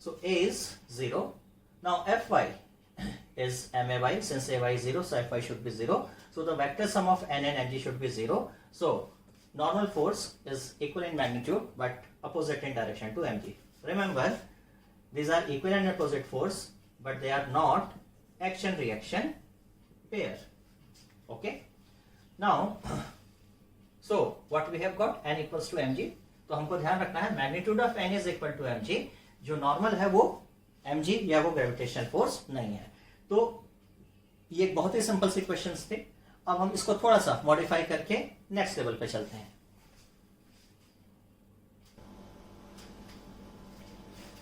सो a is 0. Now fy is may, since ay is 0, so fy should be 0. So the vector sum of n and mg should be 0. So normal force is equal in magnitude but opposite in direction to mg. Remember, these are equal and opposite force, but they are not action-reaction pair. Okay. Now, so what we have got, n equals to mg. तो हमको ध्यान रखना है magnitude of n is equal to mg। जो normal है वो mg या वो ग्रेविटेशनल फोर्स नहीं है। तो ये एक बहुत ही सिंपल सी क्वेश्चंस थे। अब हम इसको थोड़ा सा मॉडिफाई करके नेक्स्ट लेवल पे चलते हैं।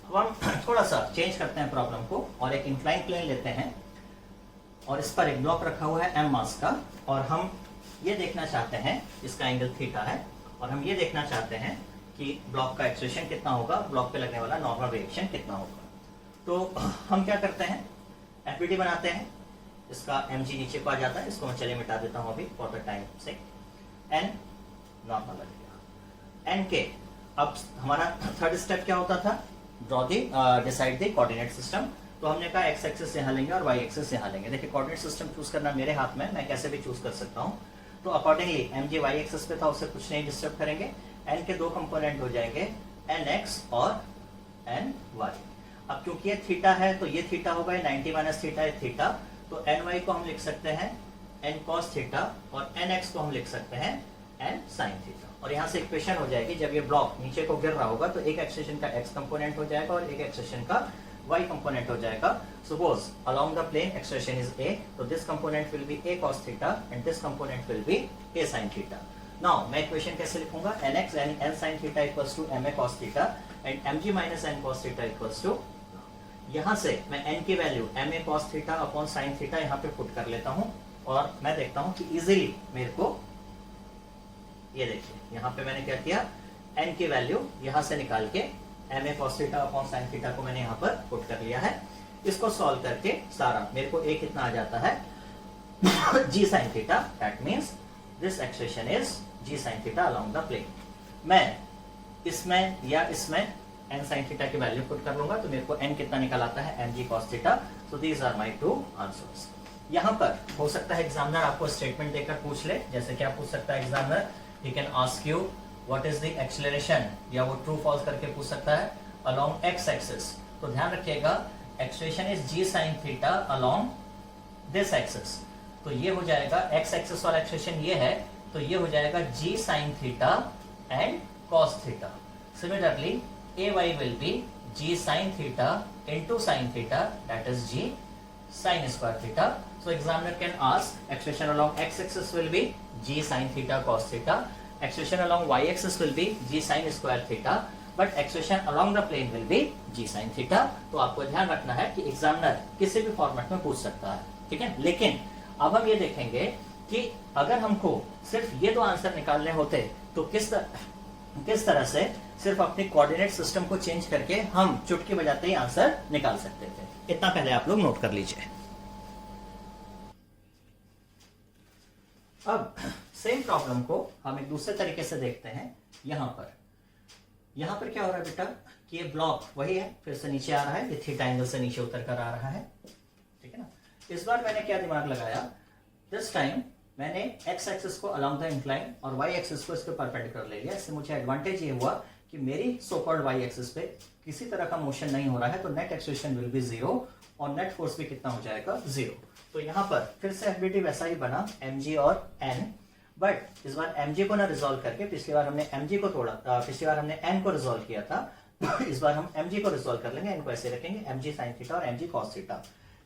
अब हम थोड़ा सा चेंज करते हैं प्रॉब्लम को और एक इंक्लाइन प्लेन लेते हैं और इस पर एक ब्लॉक रखा हुआ है m मास का, और हम ये देखना चाहते हैं, इसका एंगल थीटा है, और हम ये देखना चाहते हैं कि ब्लॉक का एक्सेशन कितना होगा, ब्लॉक पे लगने वाला नॉर्मल रिएक्शन कितना होगा। तो हम क्या करते हैं, एफबीटी बनाते हैं, इसका mg नीचे को आ जाता है, इसको मैं चलिए मिटा देता हूं अभी फॉर द टाइम से। n नॉर्मल लग गया, n के अब हमारा थर्ड स्टेप क्या होता था, draw the decide the coordinate system. तो हमने कहा एक्स एक्सिस यहाँ लेंगे और वाई एक्सिस यहाँ लेंगे। देखिए कोऑर्डिनेट सिस्टम चूज करना मेरे हाथ में, मैं कैसे भी चूज कर सकता हूँ। तो अकॉर्डिंगली mg वाई एक्सिस पे था, उससे कुछ नहीं डिस्टर्ब करेंगे। n के दो कंपोनेंट हो जाएंगे, nx और ny। अब क्योंकि ये थीटा है तो ये थीटा होगा, 90 माइनस थीटा है थीटा, तो ny को हम लिख सकते हैं n cos थीटा और nx को हम लिख सकते हैं n sin थीटा। और यहाँ से इक्वेशन हो जाएगी, जब ये ब्लॉक नीचे को गिर रहा होगा तो एक एक्सेशन का x कंपोनेंट हो जाएगा और एक एक्सेशन का y कंपोनेंट हो जाएगा। Suppose along the plane acceleration is a, तो this component will be a cos theta and this component will be a sin theta. Now मैं इक्वेशन कैसे लिखूंगा, nx and n sin theta equals to ma cos theta and mg minus n cos theta equals to, यहाँ से मैं n की value ma cos theta upon sin theta यहाँ पे put कर लेता हूँ और मैं देखता हूँ कि इजीली मेरे को ये देखिए यहाँ पे मैंने क्या किया, n की वैल्यू यहाँ से निकाल के ma cos theta upon sin theta को मैंने यहाँ पर पुट कर लिया है। इसको सॉल्व करके सारा मेरे को a कितना आ जाता है g sin theta, that means this expression is g sin theta along the plane. मैं इसमें या इसमें n sin थीटा की वैल्यू पुट कर लूंगा तो मेरे को n कितना निकल आता है mg cos theta. So these are my two answers. यहाँ पर हो सकता है एग्जामिनर आपको स्टेटमेंट देकर पूछ ले, जैसे क्या पूछ सकता है examiner, he can ask you what is the acceleration, या वो ट्रू फॉल्स करके पूछ सकता है अलोंग एक्स एक्सिस। तो ध्यान रखिएगा expression is g sin theta along this axis. तो ये हो जाएगा एक्स एक्सिस वाला एक्सप्रेशन ये है, तो ये हो जाएगा g sin theta and cos theta. Similarly ay will be g sin theta into sin theta, that is g sin square theta. So examiner can ask expression along x-axis will be g sin theta cos theta, expression along y-axis will be g sin square theta, but expression along the plane will be g sin theta. तो आपको ध्यान रखना है कि examiner किसी भी format में पूछ सकता है, ठीक है। लेकिन अब हम ये देखेंगे कि अगर हमको सिर्फ ये दो आंसर निकालने होते तो किस तरह से सिर्फ अपने कोऑर्डिनेट सिस्टम को चेंज करके हम चुटकी बजाते ही आंसर निकाल सकते थे। इतना पहले आप लोग नोट कर लीजिए। अब सेम प्रॉब्लम को हम एक दूसरे तरीके से देखते हैं। यहां पर क्या हो रहा है बेटा कि ये ब्लॉक वही है, फिर से नीचे आ रहा है, ये थीटा एंगल से नीचे उतर कर आ रहा है, ठीक है ना। इस बार मैंने क्या दिमाग लगाया, दिस टाइम मैंने x एक्सिस को अलोंग द इंक्लाइन और y एक्सिस को इसके परपेंडिकुलर ले लिया। इससे मुझे एडवांटेज ये हुआ कि मेरी सो कॉल्ड y एक्सिस पे किसी तरह का मोशन नहीं हो रहा है, तो नेट एक्सेलरेशन विल बी 0 और नेट फोर्स भी कितना हो जाएगा 0। तो यहाँ पर फिर से एफबीटी वैसा ही बना mg और n, बट इस बार mg को ना रिजोल्व करके, पिछली बार हमने mg को तोड़ा, पिछली बार हमने n को रिजोल्व किया था, इस बार हम mg को रिजोल्व कर लेंगे, n को ऐसे रखेंगे mg sin थीटा और mg cos थीटा।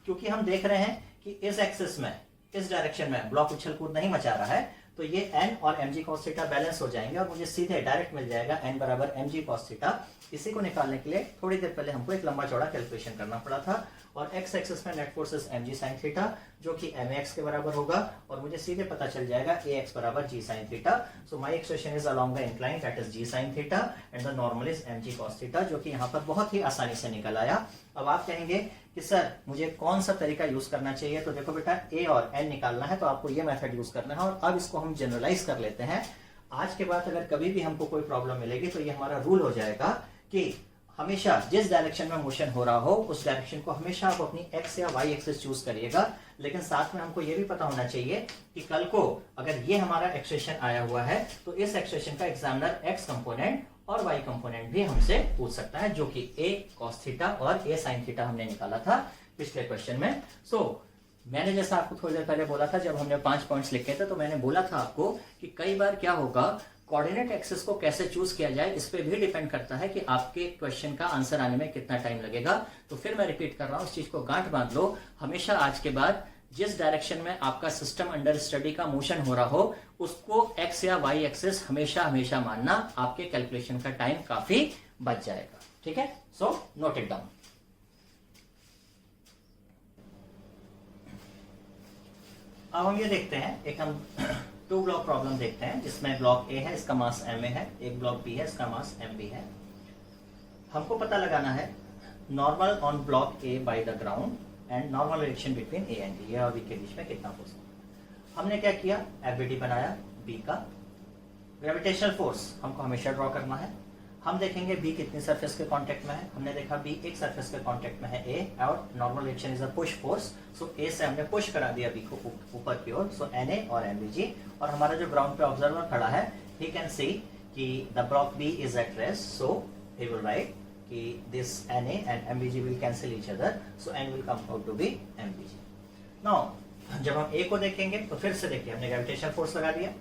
क्योंकि हम देख रहे हैं कि इस एक्सिस में, इस डायरेक्शन में ब्लॉक उछल कूद नहीं मचा रहा है, तो ये n और mg cos थीटा बैलेंस हो जाएंगे और मुझे सीधे डायरेक्ट मिल जाएगा n बराबर mg cos थीटा। इसी को निकालने के लिए थोड़ी देर पहले हमको एक लंबा चौड़ा कैलकुलेशन करना पड़ा था, और x एक्सिस में net force is mg sin theta जो कि max के बराबर होगा, और मुझे सीधे पता चल जाएगा ax बराबर g sin theta. So my expression is along the incline, that is g sin theta and the normal is mg cos theta, जो कि यहाँ पर बहुत ही आसानी से निकल आया। अब आप कहेंगे कि सर मुझे कौन सा तरीका यूज करना चाहिए, तो देखो बेटा a और n निकालना है तो आपको ये मेथड यूज करना है। और अब इसको हम जनरलाइज कर लेते हैं। आज के बाद अगर कभी भी हमको कोई प्रॉब्लम मिलेगी तो ये हमारा रूल हो जाएगा कि हमेशा जिस डायरेक्शन में मोशन हो रहा हो उस डायरेक्शन को हमेशा आप अपनी x या y एक्सिस चूज करिएगा। लेकिन साथ में हमको ये भी पता होना चाहिए कि कल को अगर ये हमारा एक्सप्रेशन आया हुआ है तो इस एक्सप्रेशन का एग्जामिनर x कंपोनेंट और y कंपोनेंट भी हमसे पूछ सकता है, जो कि a cos थीटा और a sin थीटा हमने निकाला था पिछले क्वेश्चन में। मैंने जैसा आपको थोड़ी देर पहले बोला था, जब हमने 5 पॉइंट्स लिखे थे तो मैंने बोला था आपको कि कई बार क्या होगा, कोऑर्डिनेट एक्सिस को कैसे चूज किया जाए इस पे भी डिपेंड करता है कि आपके क्वेश्चन का आंसर आने में कितना टाइम लगेगा। तो फिर मैं रिपीट कर रहा हूं, इस चीज को गांठ बांध लो, हमेशा आज के बाद जिस डायरेक्शन में आपका सिस्टम अंडर स्टडी का मोशन हो रहा हो उसको एक्स या वाई एक्सिस हमेशा हमेशा मानना, आपके कैलकुलेशन का टाइम काफी बच जाएगा, ठीक है। So note it down. अब हम ये देखते हैं, एक हम 2 ब्लॉक प्रॉब्लम देखते हैं जिसमें ब्लॉक ए है, इसका मास ma है, एक ब्लॉक बी है, इसका मास mb है। हमको पता लगाना है normal on block A by the ground and normal direction between A and B, और बी के बीच में कितना फोर्स। हमने क्या किया, एफबीटी बनाया बी का। ग्रेविटेशनल फोर्स हमको हमेशा ड्रॉ करना है। हम देखेंगे बी कितनी सरफेस के कांटेक्ट में है। हमने देखा बी एक सरफेस के कांटेक्ट में है ए, और normal direction is a push force. So A से हमने पुश करा दिया बी को ऊपर की ओर, सो एन ए और एमबीजी। और हमारा जो ग्राउंड पे ऑब्जर्वर खड़ा है, ही कैन सी कि the block B is at rest, so he will write कि this N A and MBG will cancel each other, so N will come out to be MBG. Now जब हम ए को देखेंगे तो फिर से देखिए हमने ग्रेविटेशनल फोर्स लगा दिया।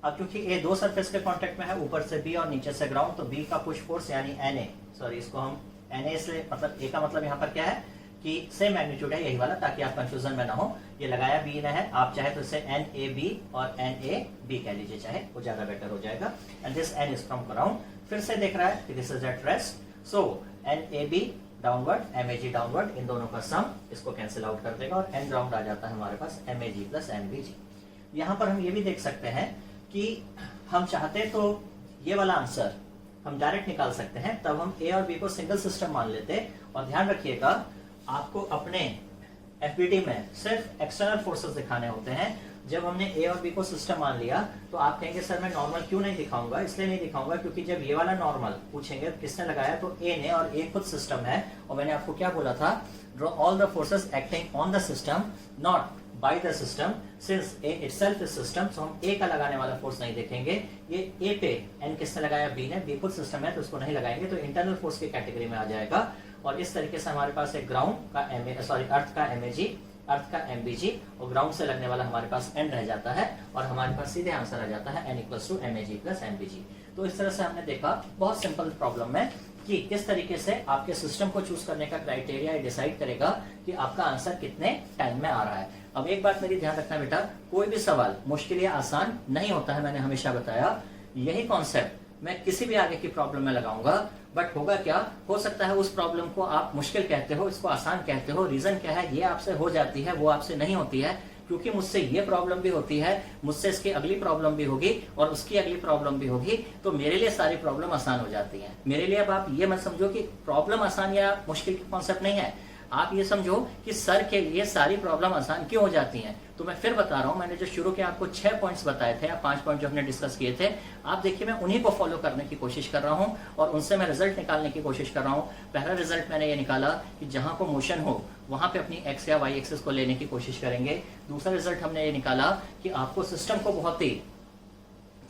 अब क्योंकि ए 2 सरफेस के कांटेक्ट में है, ऊपर से बी और नीचे से ग्राउंड, तो बी का पुश फोर्स यानी एन ए, सॉरी इसको हम एन ए से, मतलब ए का मतलब यहाँ पर क्या है कि सेम मैग्नीट्यूड है यही वाला, ताकि आप कंफ्यूजन में ना हो। ये लगाया बी ने है, आप चाहे तो इसे एन ए बी और एन ए बी कह लीजिए, चाहे वो ज्यादा बेटर हो जाएगा। And this N is from ground, फिर से देख रहा है कि this is at rest, so N A B downward, M A G downward, इन दोनों का सम इसको कैंसिल आउट कर देगा और एन ग्राउंड आ जाता है हमारे पास M A G plus M B G. यहाँ पर हम ये भी देख सकते हैं कि हम चाहते तो ये वाला आंसर हम डायरेक्ट निकाल सकते हैं, तब हम ए और बी को सिंगल सिस्टम मान लेते। और ध्यान रखिएगा, आपको अपने एफबीटी में सिर्फ एक्सटर्नल फोर्सेस दिखाने होते हैं। जब हमने ए और बी को सिस्टम मान लिया तो आप कहेंगे सर मैं नॉर्मल क्यों नहीं दिखाऊंगा? इसलिए नहीं दिखाऊंगा क्योंकि जब ये वाला नॉर्मल पूछेंगे किसने लगाया, तो ए ने, और ए खुद सिस्टम है। और मैंने आपको क्या बोला था, draw all the forces acting on the system not by the system, since A itself is system. So हम ए का लगाने वाला फोर्स नहीं देखेंगे। ये ए पे एन किसने लगाया, बी ने, बी खुद सिस्टम है तो उसको नहीं लगाएंगे, तो इंटरनल फोर्स की कैटेगरी में आ जाएगा। और इस तरीके से हमारे पास एक ग्राउंड का अर्थ का एमएजी, अर्थ का एमबीजी, और ग्राउंड से लगने वाला हमारे पास एन रह जाता है, और हमारे पास सीधे आंसर आ जाता है N equals to MAG plus MBG. तो इस तरह से हमने देखा बहुत सिंपल प्रॉब्लम में कि किस तरीके से आपके सिस्टम को चूज करने का क्राइटेरिया डिसाइड करेगा कि आपका आंसर कितने टाइम में आ रहा है। अब एक बात मेरी ध्यान रखना बेटा, कोई भी सवाल मुश्किल या आसान नहीं होता है, मैंने हमेशा बताया। यही कॉन्सेप्ट मैं किसी भी आगे की प्रॉब्लम में लगाऊंगा, बट होगा क्या, हो सकता है उस प्रॉब्लम को आप मुश्किल कहते हो, इसको आसान कहते हो। रीजन क्या है, ये आपसे हो जाती है, वो आपसे नहीं होती है, क्योंकि मुझसे ये प्रॉब्लम भी होती है, मुझसे इसकी अगली प्रॉब्लम भी होगी, और उसकी अगली प्रॉब्लम भी होगी, तो मेरे लिए सारी प्रॉब्लम आसान हो जाती है। मेरे लिए अब आप ये मत समझो कि प्रॉब्लम आसान या मुश्किल की कॉन्सेप्ट नहीं है, आप ये समझो कि सर के लिए सारी प्रॉब्लम आसान क्यों हो जाती हैं। तो मैं फिर बता रहा हूं, मैंने जो शुरू के आपको 6 पॉइंट्स बताए थे या 5 पॉइंट जो हमने डिस्कस किए थे, आप देखिए मैं उन्हीं को फॉलो करने की कोशिश कर रहा हूं और उनसे मैं रिजल्ट निकालने की कोशिश कर रहा हूं। पहला रिजल्ट मैंने ये निकाला कि जहां को मोशन हो वहां पे अपनी एक्स या वाई एक्सिस को लेने की कोशिश करेंगे। दूसरा रिजल्ट हमने ये निकाला कि आपको सिस्टम को बहुत ही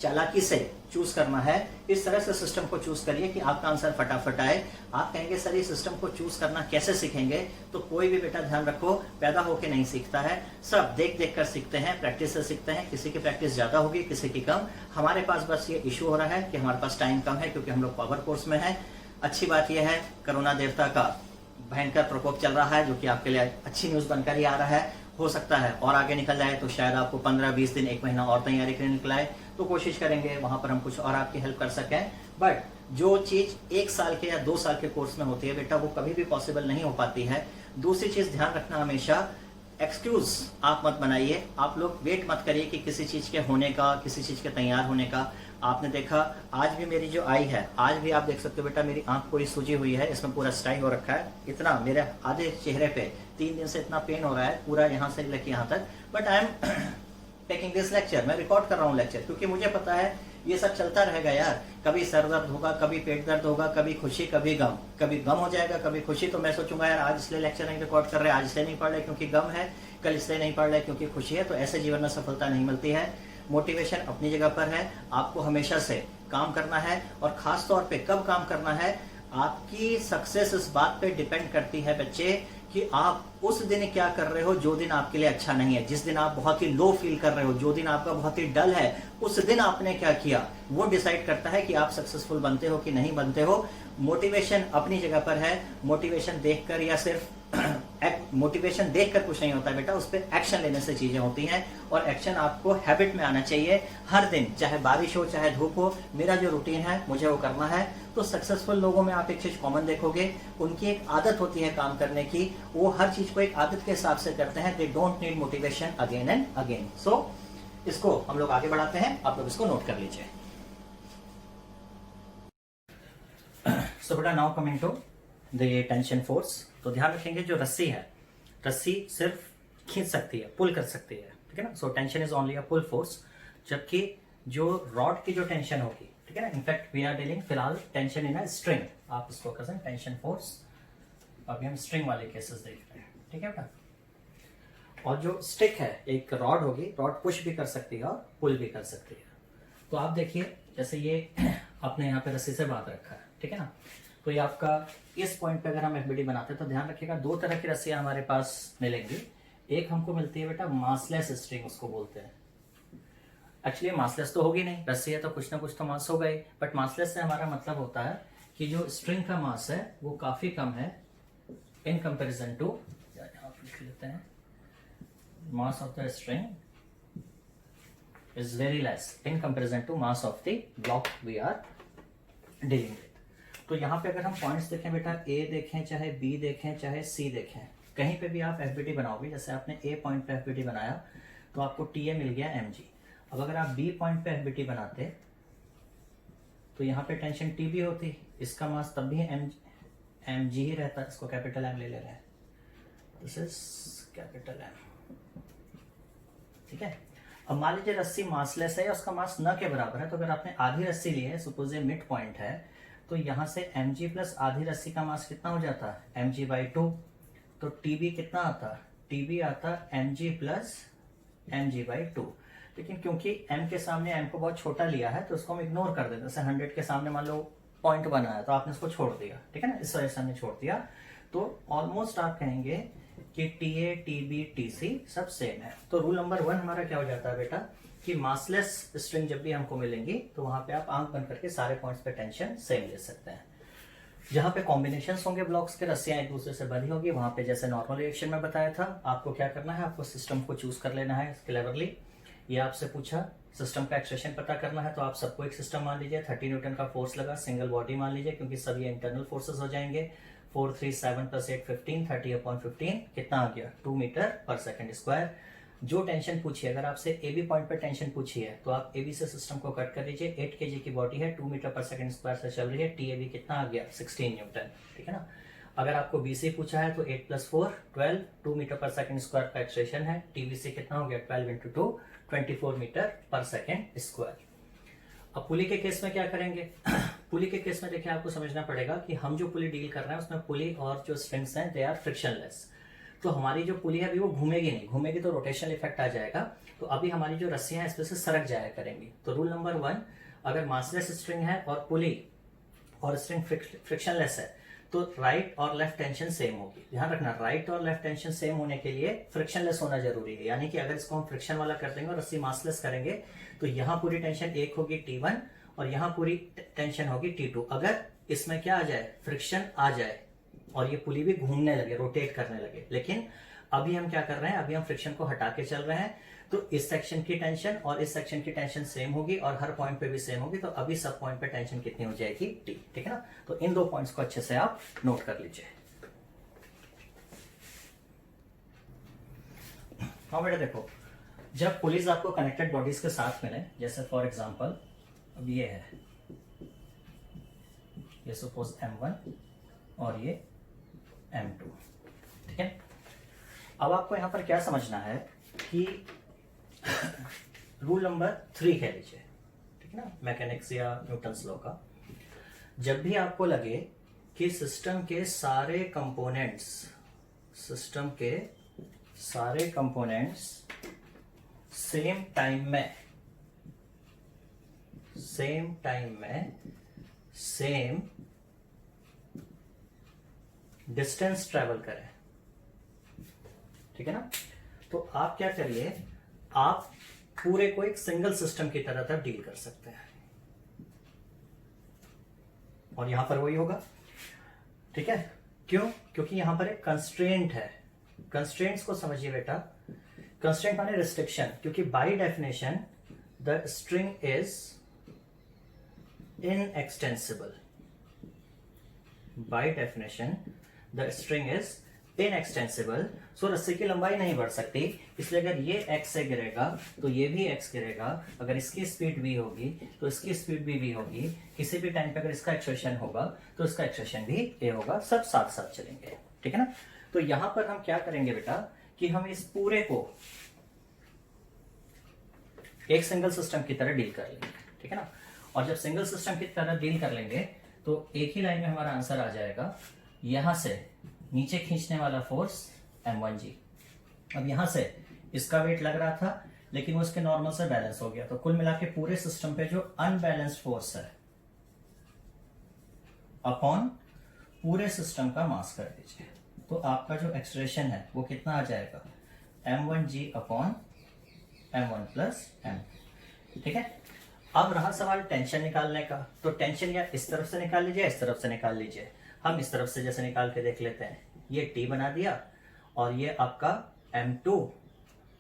चालाकी से चूज करना है। इस तरह से सिस्टम को चूज करिए कि आपका आंसर फटाफट आए। आप कहेंगे सर ये सिस्टम को चूज करना कैसे सीखेंगे, तो कोई भी बेटा ध्यान रखो, पैदा होके नहीं सीखता है, सब देख देख कर सीखते हैं, प्रैक्टिस से सीखते हैं। किसी की प्रैक्टिस ज्यादा होगी, किसी की कम। हमारे पास बस ये इशू हो रहा है कि हमारे पास टाइम कम है, क्योंकि हम लोग पावर कोर्स में है। अच्छी बात यह है, कोरोना देवता का भयंकर प्रकोप चल रहा है, जो कि आपके लिए अच्छी न्यूज बनकर ही आ रहा है। हो सकता है और आगे निकल जाए, तो शायद आपको 15-20 दिन, 1 महीना और तैयारी करने निकलाए, तो कोशिश करेंगे वहां पर हम कुछ और आपकी हेल्प कर सकें। बट जो चीज 1 साल के या 2 साल के कोर्स में होती है बेटा, वो कभी भी पॉसिबल नहीं हो पाती है। दूसरी चीज ध्यान रखना, हमेशा एक्सक्यूज आप मत बनाइए। आप लोग वेट मत करिए कि किसी चीज के होने का, किसी चीज के तैयार होने का। आपने देखा आज भी मेरी जो आई है, आज भी आप देख सकते हो बेटा, मेरी आंख पूरी सूजी हुई है, इसमें पूरा स्टाइल हो रखा है। इतना मेरे आधे चेहरे पे 3 दिन से इतना पेन हो रहा है, पूरा यहाँ से लेके यहाँ तक। But I am taking this lecture, मैं रिकॉर्ड कर रहा हूँ लेक्चर, क्योंकि मुझे पता है ये सब चलता रहेगा यार। कभी सर दर्द होगा, कभी पेट दर्द होगा, कभी खुशी, कभी गम, कभी गम हो जाएगा, कभी खुशी। तो मैं सोचूंगा यार आज इसलिए लेक्चर नहीं रिकॉर्ड कर रहे, आज इसलिए नहीं पढ़ रहे क्योंकि गम है, कल इसलिए नहीं पढ़ रहे क्योंकि खुशी है। तो ऐसे जीवन में सफलता नहीं मिलती है। मोटिवेशन अपनी जगह पर है, आपको हमेशा से काम करना है, और खास तौर पे कब काम करना है, आपकी सक्सेस इस बात पे डिपेंड करती है बच्चे कि आप उस दिन क्या कर रहे हो जो दिन आपके लिए अच्छा नहीं है। जिस दिन आप बहुत ही लो फील कर रहे हो, जो दिन आपका बहुत ही डल है, उस दिन आपने क्या किया, वो डिसाइड करता है कि आप सक्सेसफुल बनते हो कि नहीं बनते हो। मोटिवेशन अपनी जगह पर है। मोटिवेशन देखकर या सिर्फ मोटिवेशन देखकर कुछ नहीं होता है बेटा, उस पर एक्शन लेने से चीजें होती हैं। और एक्शन आपको हैबिट में आना चाहिए हर दिन, चाहे बारिश हो चाहे धूप हो। मेरा जो रूटीन है मुझे वो करना है। तो सक्सेसफुल लोगों में आप एक चीज कॉमन देखोगे, उनकी एक आदत होती है काम करने की। वो हर चीज को एक आदत के हिसाब से करते हैं। They don't need motivation again and again. So इसको हम लोग आगे बढ़ाते हैं, आप लोग इसको नोट कर लीजिए। सो बेटा now coming to the tension force. तो ध्यान रखेंगे, जो रस्सी है, रस्सी सिर्फ खींच सकती है, पुल कर सकती है, ठीक है ना। So tension is only a pull force. जबकि जो रॉड की जो टेंशन होगी, ठीक है ना, इनफैक्ट वी आर डीलिंग फिलहाल टेंशन इन अ स्ट्रिंग, आप इसको कर सकते हैं टेंशन फोर्स। अभी हम स्ट्रिंग वाले केसेस देख रहे हैं, ठीक है बेटा। और जो स्टिक है, एक रॉड होगी, रॉड पुश भी कर सकती है और पुल भी कर सकती है। तो आप देखिए, जैसे ये आपने यहाँ पे रस्सी से बांध रखा है, ठीक है ना। तो ये आपका इस पॉइंट पे अगर हम एफबीडी बनाते हैं तो ध्यान रखिएगा 2 तरह की रस्सियां हमारे पास मिलेंगी। एक हमको मिलती है बेटा मासलेस स्ट्रिंग, उसको बोलते हैं। एक्चुअली मासलेस तो होगी नहीं, रस्सी है तो कुछ ना कुछ तो मास होगा ही। बट मासलेस से हमारा मतलब होता है कि जो स्ट्रिंग का मास है वो काफी कम है इन कंपेरिजन टू, यहाँ लिख लेते हैं, mass of the string is very less in comparison to mass of the block we are dealing with. तो यहाँ पे अगर हम पॉइंट्स देखें बेटा, ए देखें चाहे बी देखें चाहे सी देखें, कहीं पे भी आप एफबीटी बनाओगे, जैसे आपने ए पॉइंट पे एफबीटी बनाया तो आपको टीए मिल गया एमजी। अब अगर आप बी पॉइंट पे एफबीटी बनाते तो यहाँ पे टेंशन टी भी होती, इसका मास तब भी एम जी ही रहता, इसको कैपिटल एम ले रहे हैं, दिस इज कैपिटल एम। ठीक है, अब मान लीजिए रस्सी मासलेस है या उसका मास न के बराबर है, तो अगर आपने आधी रस्सी ली है, सपोज ये मिड पॉइंट है, तो यहाँ से एम जी प्लस आधी रस्सी का मास कितना हो जाता है, एम जी बाई 2, तो टी बी कितना आता, टी बी आता m g plus m g by 2। लेकिन क्योंकि m के सामने m को बहुत छोटा लिया है तो उसको हम इग्नोर कर देते हैं। जैसे 100 के सामने मान लो 0.1 आया तो आपने इसको छोड़ दिया, ठीक है ना, इस वजह से हमने छोड़ दिया। तो ऑलमोस्ट आप कहेंगे कि T A T B T C सब सेम है। तो रूल नंबर 1 हमारा क्या हो जाता है बेटा कि मासलेस स्ट्रिंग जब भी हमको मिलेंगी तो वहां पे आप आंख बंद करके सारे पॉइंट्स पे टेंशन सेम ले सकते हैं। जहां पे कॉम्बिनेशन होंगे ब्लॉक्स के, रस्सियां एक दूसरे से बंधी होगी, वहां पे जैसे नॉर्मल रिएक्शन में बताया था, आपको क्या करना है, आपको सिस्टम को चूज कर लेना है क्लेवरली। ये आपसे पूछा सिस्टम का एक्सप्रेशन पता करना है, तो आप सबको एक सिस्टम मान लीजिए, 30 न्यूटन का फोर्स लगा, सिंगल बॉडी मान लीजिए क्योंकि सभी इंटरनल फोर्सेस हो जाएंगे। 4 3 7 + 8 15, 30/15 कितना आ गया, 2 मीटर पर सेकंड स्क्वायर। जो टेंशन पूछी है, अगर आपसे ए बी पॉइंट पर टेंशन पूछी है तो आप ए बी से सिस्टम को कट कर दीजिए। 8 kg की बॉडी है, 2 मीटर पर सेकंड स्क्वायर से चल रही है, टी ए बी कितना आ गया, 16 न्यूटन, ठीक है ना। अगर आपको बी से पूछा है तो 8 + 4 12, 2 मीटर पर सेकंड स्क्वायर का एक्सप्रेशन है, टी से कितना हो गया, 12 × 2 24 मीटर पर सेकंड स्क्वायर। अब पुली के केस में क्या करेंगे पुली के केस में देखिए आपको समझना पड़ेगा कि हम जो पुली डील कर रहे हैं उसमें पुली और जो स्ट्रिंग्स हैं दे आर फ्रिक्शनलेस। तो हमारी जो पुली है अभी वो घूमेगी नहीं, घूमेगी तो रोटेशनल इफेक्ट आ जाएगा, तो अभी हमारी जो रस्सियां हैं इसमें से सरक जाया करेंगी। तो रूल नंबर 1, अगर मासलेस स्ट्रिंग है और पुली और स्ट्रिंग फ्रिक्शनलेस है तो राइट और लेफ्ट टेंशन सेम होगी। ध्यान रखना, राइट और लेफ्ट टेंशन सेम होने के लिए फ्रिक्शनलेस होना जरूरी है, यानी कि अगर इसको हम फ्रिक्शन वाला कर देंगे और रस्सी मासलेस करेंगे तो यहाँ पूरी टेंशन एक होगी T1 और यहाँ पूरी टेंशन होगी T2। अगर इसमें क्या आ जाए, फ्रिक्शन आ जाए और ये पुली भी घूमने लगे, रोटेट करने लगे, लेकिन अभी हम क्या कर रहे हैं, अभी हम फ्रिक्शन को हटा के चल रहे हैं, तो इस सेक्शन की टेंशन और इस सेक्शन की टेंशन सेम होगी और हर पॉइंट पे भी सेम होगी, तो अभी सब पॉइंट पे टेंशन कितनी हो जाएगी, T, ठीक है ना। तो इन दो पॉइंट्स को अच्छे से आप नोट कर लीजिए। हाँ बेटा देखो, जब पुलिस आपको कनेक्टेड बॉडीज के साथ मिले, जैसे फॉर एग्जांपल अब ये है, ये सपोज M1 और ये M2, ठीक है। अब आपको यहां पर क्या समझना है कि रूल नंबर 3 कह लीजिए, ठीक है ना, मैकेनिक्स या न्यूटन्स लॉ का, जब भी आपको लगे कि सिस्टम के सारे कंपोनेंट्स सेम टाइम में सेम डिस्टेंस ट्रेवल करें, ठीक है ना, तो आप क्या करिए, आप पूरे को एक सिंगल सिस्टम की तरह तक डील कर सकते हैं और यहां पर वही होगा, ठीक है। क्यों, क्योंकि यहां पर एक कंस्ट्रेंट है। कंस्ट्रेंट्स को समझिए बेटा, कंस्ट्रेंट माने रिस्ट्रिक्शन, क्योंकि by definition the string is inextensible. By definition the string is inextensible, so रस्सी की लंबाई नहीं बढ़ सकती, इसलिए अगर ये x से गिरेगा तो ये भी x गिरेगा, अगर इसकी स्पीड v होगी तो इसकी स्पीड भी v होगी, किसी भी टाइम पे अगर इसका एक्सप्रेशन होगा तो इसका एक्सप्रेशन भी a होगा, सब साथ साथ चलेंगे, ठीक है ना। तो यहां पर हम क्या करेंगे बेटा कि हम इस पूरे को एक सिंगल सिस्टम की तरह डील कर लेंगे, ठीक है ना। और जब सिंगल सिस्टम की तरह डील कर लेंगे तो एक ही लाइन में हमारा आंसर आ जाएगा, यहां से नीचे खींचने वाला फोर्स M1G। अब यहां से इसका वेट लग रहा था लेकिन वो इसके नॉर्मल से बैलेंस हो गया, तो कुल मिला के पूरे सिस्टम पे जो अनबैलेंस्ड फोर्स है अपॉन पूरे सिस्टम का मास कर दीजिए, तो आपका जो एक्सप्रेशन है वो कितना आ जाएगा, M1G upon M1 plus M, ठीक है। अब रहा सवाल टेंशन निकालने का, तो टेंशन या इस तरफ से निकाल लीजिए, इस तरफ से निकाल लीजिए। हम इस तरफ से जैसे निकाल के देख लेते हैं, ये T बना दिया और ये आपका M2,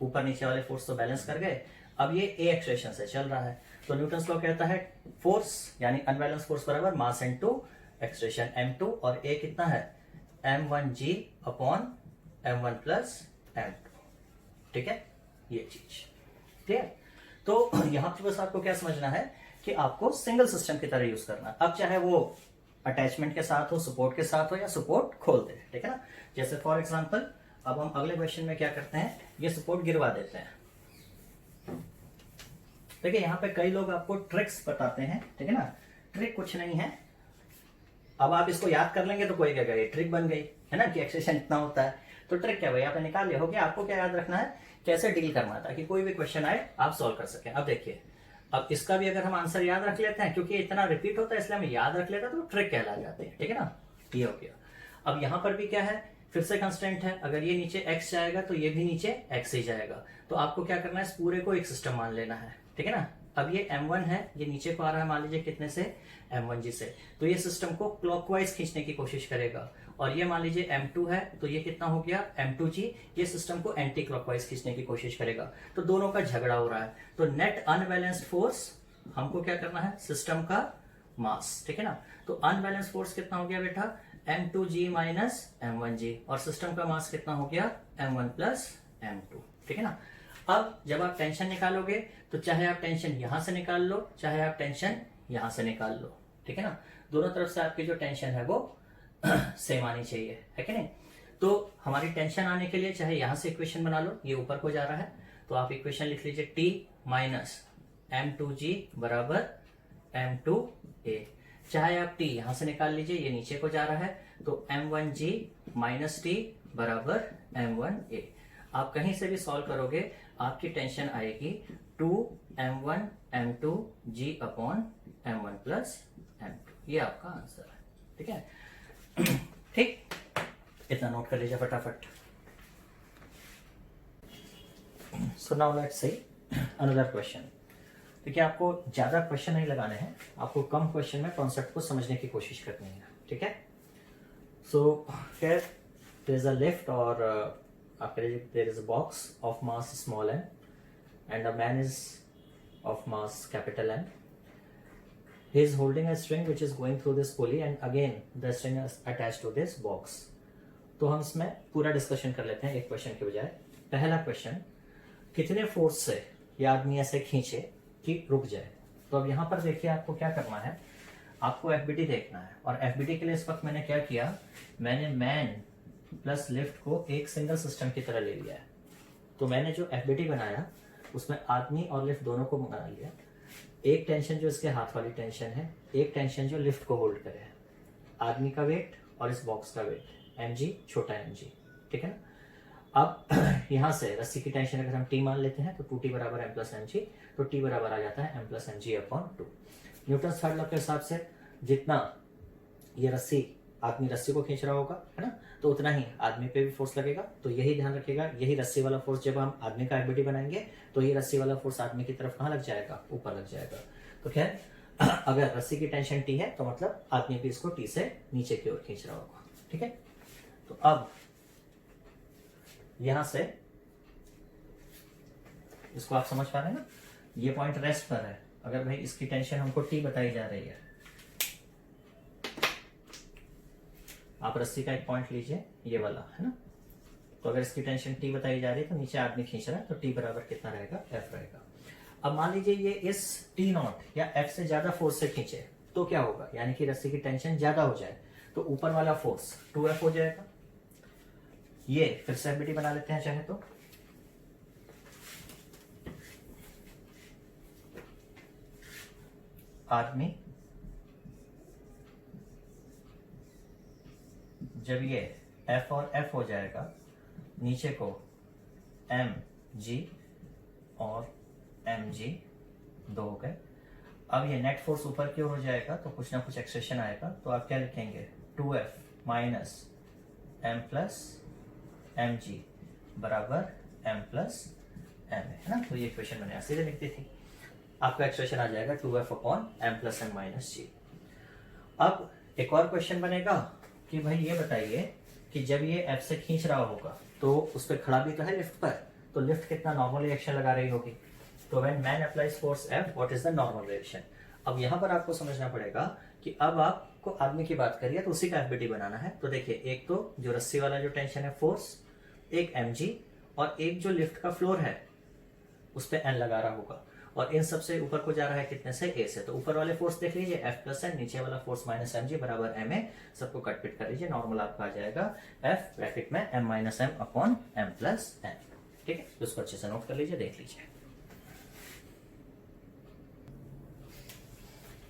ऊपर नीचे वाले फोर्स तो बैलेंस कर गए, अब ये A एक्सप्रेशन से चल रहा है, तो न्यूटन्स लॉ कहता है फोर्स यानी अनबैलेंस फोर्स बराबर मास इनटू एक्सप्रेशन M2, और A कितना है, M1G upon M1 plus M2, ठीक है, ये चीज ठीक है। तो यहाँ पे बस आपको क्या समझना है कि आपको सिंगल सिस्टम की तरह यूज करना है। अब चाहे वो अटैचमेंट के साथ हो, सपोर्ट के साथ हो, या सपोर्ट खोल दे, ठीक है ना। जैसे फॉर एग्जांपल अब हम अगले क्वेश्चन में क्या करते हैं, ये सपोर्ट गिरवा देते हैं। देखिए यहाँ पे कई लोग आपको ट्रिक्स बताते हैं, ठीक है ना। ट्रिक कुछ नहीं है, अब आप इसको याद कर लेंगे तो कोई कहेगा ये ट्रिक बन गई, है ना, कि एक्सेशन इतना होता है। तो ट्रिक क्या भाई, आपने निकाल लिया हो गया। आपको क्या याद रखना है, कैसे डील करना है, ताकि कोई भी क्वेश्चन आए आप सॉल्व कर सकें। अब देखिए, अब इसका भी अगर हम आंसर याद रख लेते हैं, क्योंकि इतना रिपीट होता है इसलिए हम याद रख लेते हैं, तो ट्रिक कहला जाते हैं, ठीक है ना। ये हो गया। अब यहाँ पर भी क्या है, फिर से कंस्टेंट है, अगर ये नीचे x जाएगा तो ये भी नीचे x ही जाएगा। तो आपको क्या करना है, इस पूरे को एक सिस्टम मान लेना है, ठीक है ना। अब ये m1 है, ये नीचे को आ रहा है मान लीजिए कितने से, m1g से, तो ये सिस्टम को क्लॉकवाइज खींचने की कोशिश करेगा। और ये मान लीजिए m2 है, तो ये कितना हो गया, m2g, ये सिस्टम को एंटी क्लॉकवाइज खींचने की कोशिश करेगा। तो दोनों का झगड़ा हो रहा है, तो नेट अनबैलेंस्ड फोर्स हमको क्या करना है, सिस्टम का मास, ठीक है ना। तो अनबैलेंस फोर्स कितना हो गया बेटा, m2g माइनस m1g, और सिस्टम का मास कितना हो गया, m1 प्लस m2, ठीक है ना। अब जब आप टेंशन निकालोगे तो चाहे आप टेंशन यहां से निकाल लो, चाहे आप टेंशन यहां से निकाल लो, ठीक है ना। दोनों तरफ से आपकी जो टेंशन है वो सेम आनी चाहिए, है कि नहीं। तो हमारी टेंशन आने के लिए चाहे यहां से इक्वेशन बना लो, ये ऊपर को जा रहा है, तो आप इक्वेशन लिख लीजिए T माइनस m2g बराबर m2a। चाहे आप T यहां से निकाल लीजिए, ये नीचे को जा रहा है, तो m1g माइनस T बराबर m1a। आप कहीं से भी सॉल्व करोगे आपकी टेंशन आएगी 2m1 m2g upon m1 plus m2, ये आपका आंसर है, ठीक है। ठीक, इतना नोट कर लीजिए फटाफट। So now let's see another question. देखिए आपको ज्यादा क्वेश्चन नहीं लगाने हैं, आपको कम क्वेश्चन में कॉन्सेप्ट को समझने की कोशिश करनी है, ठीक है। So here there is a lift और there is a box of mass small m and a man is of mass capital M. He is holding a string which is going through this pulley and again the string is attached to this box. तो हम इसमें पूरा discussion कर लेते हैं एक question के बजाय। पहला क्वेश्चन, कितने फोर्स से ये आदमी ऐसे खींचे कि रुक जाए। तो अब यहाँ पर देखिए आपको क्या करना है, आपको एफबीटी देखना है, और एफबीटी के लिए इस वक्त मैंने क्या किया, मैंने मैन प्लस लिफ्ट को एक सिंगल सिस्टम की तरह ले लिया है। तो मैंने जो एफबीटी बनाया उसमें आदमी और लिफ्ट दोनों को बना लिया। एक टेंशन जो इसके हाथ वाली टेंशन है, एक टेंशन जो लिफ्ट को होल्ड करे है, आदमी का वेट और इस बॉक्स का वेट mg, छोटा mg, ठीक है ना। अब यहां से रस्सी की टेंशन अगर हम t मान लेते हैं तो 2t बराबर m प्लस mg, तो t बराबर आ जाता है m plus mg upon 2। Newton third law के हिसाब से जितना ये रस्सी, आदमी रस्सी को खींच रहा होगा, है ना, तो उतना ही आदमी पे भी फोर्स लगेगा। तो यही ध्यान रखिएगा, यही रस्सी वाला फोर्स जब हम आदमी का एफबीटी बनाएंगे तो ये रस्सी वाला फोर्स आदमी की तरफ कहाँ लग जाएगा, ऊपर लग जाएगा। तो खैर अगर रस्सी की टेंशन T है तो मतलब आदमी भी इसको T से नीचे की ओर खींच रहा होगा, ठीक है। तो अब यहां से इसको आप समझ पा रहे हैं ना, ये पॉइंट रेस्ट पर है। अगर भाई इसकी टेंशन हमको T बताई जा रही है, आप रस्सी का एक पॉइंट लीजिए, ये वाला, है ना। तो अगर इसकी टेंशन T बताई जा रही है तो नीचे आदमी खींच रहा है, तो T बराबर कितना रहेगा, F रहेगा। अब मान लीजिए ये इस T नॉट या F से ज्यादा फोर्स से खींचे तो क्या होगा, यानी कि रस्सी की टेंशन ज्यादा हो जाए तो ऊपर वाला फोर्स 2F हो जाएगा। ये फिर से एफबीटी बना लेते हैं चाहे तो, आदमी जब ये F और F हो जाएगा, नीचे को mg और mg दो हो गए। अब ये नेट फोर्स ऊपर की ओर हो जाएगा तो कुछ ना कुछ एक्सप्रेशन आएगा, तो आप क्या लिखेंगे, 2F minus m plus mg बराबर m प्लस m, है ना। तो ये इक्वेशन मैंने ऐसे लिख दी थी, आपका एक्सप्रेशन आ जाएगा 2F upon m plus m minus g। अब एक और क्वेश्चन बनेगा कि भाई ये बताइए कि जब ये F से खींच रहा होगा तो उस पर खड़ा भी तो है लिफ्ट पर, तो लिफ्ट कितना नॉर्मल रिएक्शन लगा रही होगी। तो when man applies force F, what is the normal reaction. अब यहाँ पर आपको समझना पड़ेगा कि अब आपको आदमी की बात करिए तो उसी का एफबीटी बनाना है। तो देखिए, एक तो जो रस्सी वाला जो टेंशन है फोर्स, एक mg, और एक जो लिफ्ट का फ्लोर है उस पर n लगा रहा होगा। और इन सबसे ऊपर को जा रहा है कितने से, a से। तो ऊपर वाले फोर्स देख लीजिए F प्लस n, नीचे वाला फोर्स माइनस mg बराबर ma। सबको कट पिट कर लीजिए, नॉर्मल आपका आ जाएगा F ब्रैकेट में m minus m upon m plus n। ठीक है, उसको अच्छे से नोट कर लीजिए, देख लीजिए।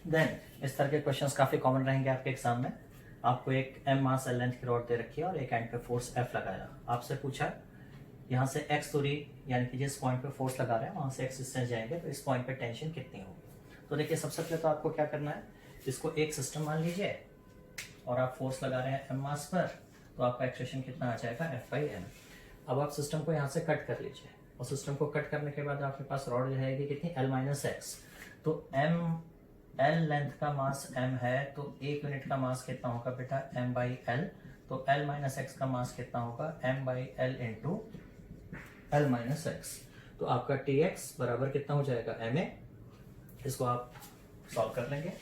देन इस तरह के क्वेश्चंस काफी कॉमन रहेंगे आपके एग्जाम में। आपको एक m मास l लेंथ की रॉड दे रखी है और एक एंड पे फोर्स F लगाया। आपसे पूछा यहाँ से x दूरी यानी कि जिस पॉइंट पे फोर्स लगा रहे हैं वहां से x डिस्टेंस जाएंगे तो इस पॉइंट पे टेंशन कितनी होगी। तो देखिए सबसे पहले तो आपको क्या करना है, इसको एक सिस्टम मान लीजिए और आप फोर्स लगा रहे हैं m मास पर, तो आपका एक्सप्रेशन कितना आ जाएगा F/m। अब आप सिस्टम को यहाँ से कट कर लीजिए और सिस्टम को कट करने के बाद आपके पास रॉड रहेगी कितनी, L माइनस एक्स। तो L लेंथ का मास m है तो एक यूनिट का मास कितना होगा बेटा, m/l। तो L माइनस एक्स का मास कितना होगा, m/l into L minus x. तो आपका Tx बराबर कितना हो जाएगा, ma। इसको आप सॉल्व कर लेंगे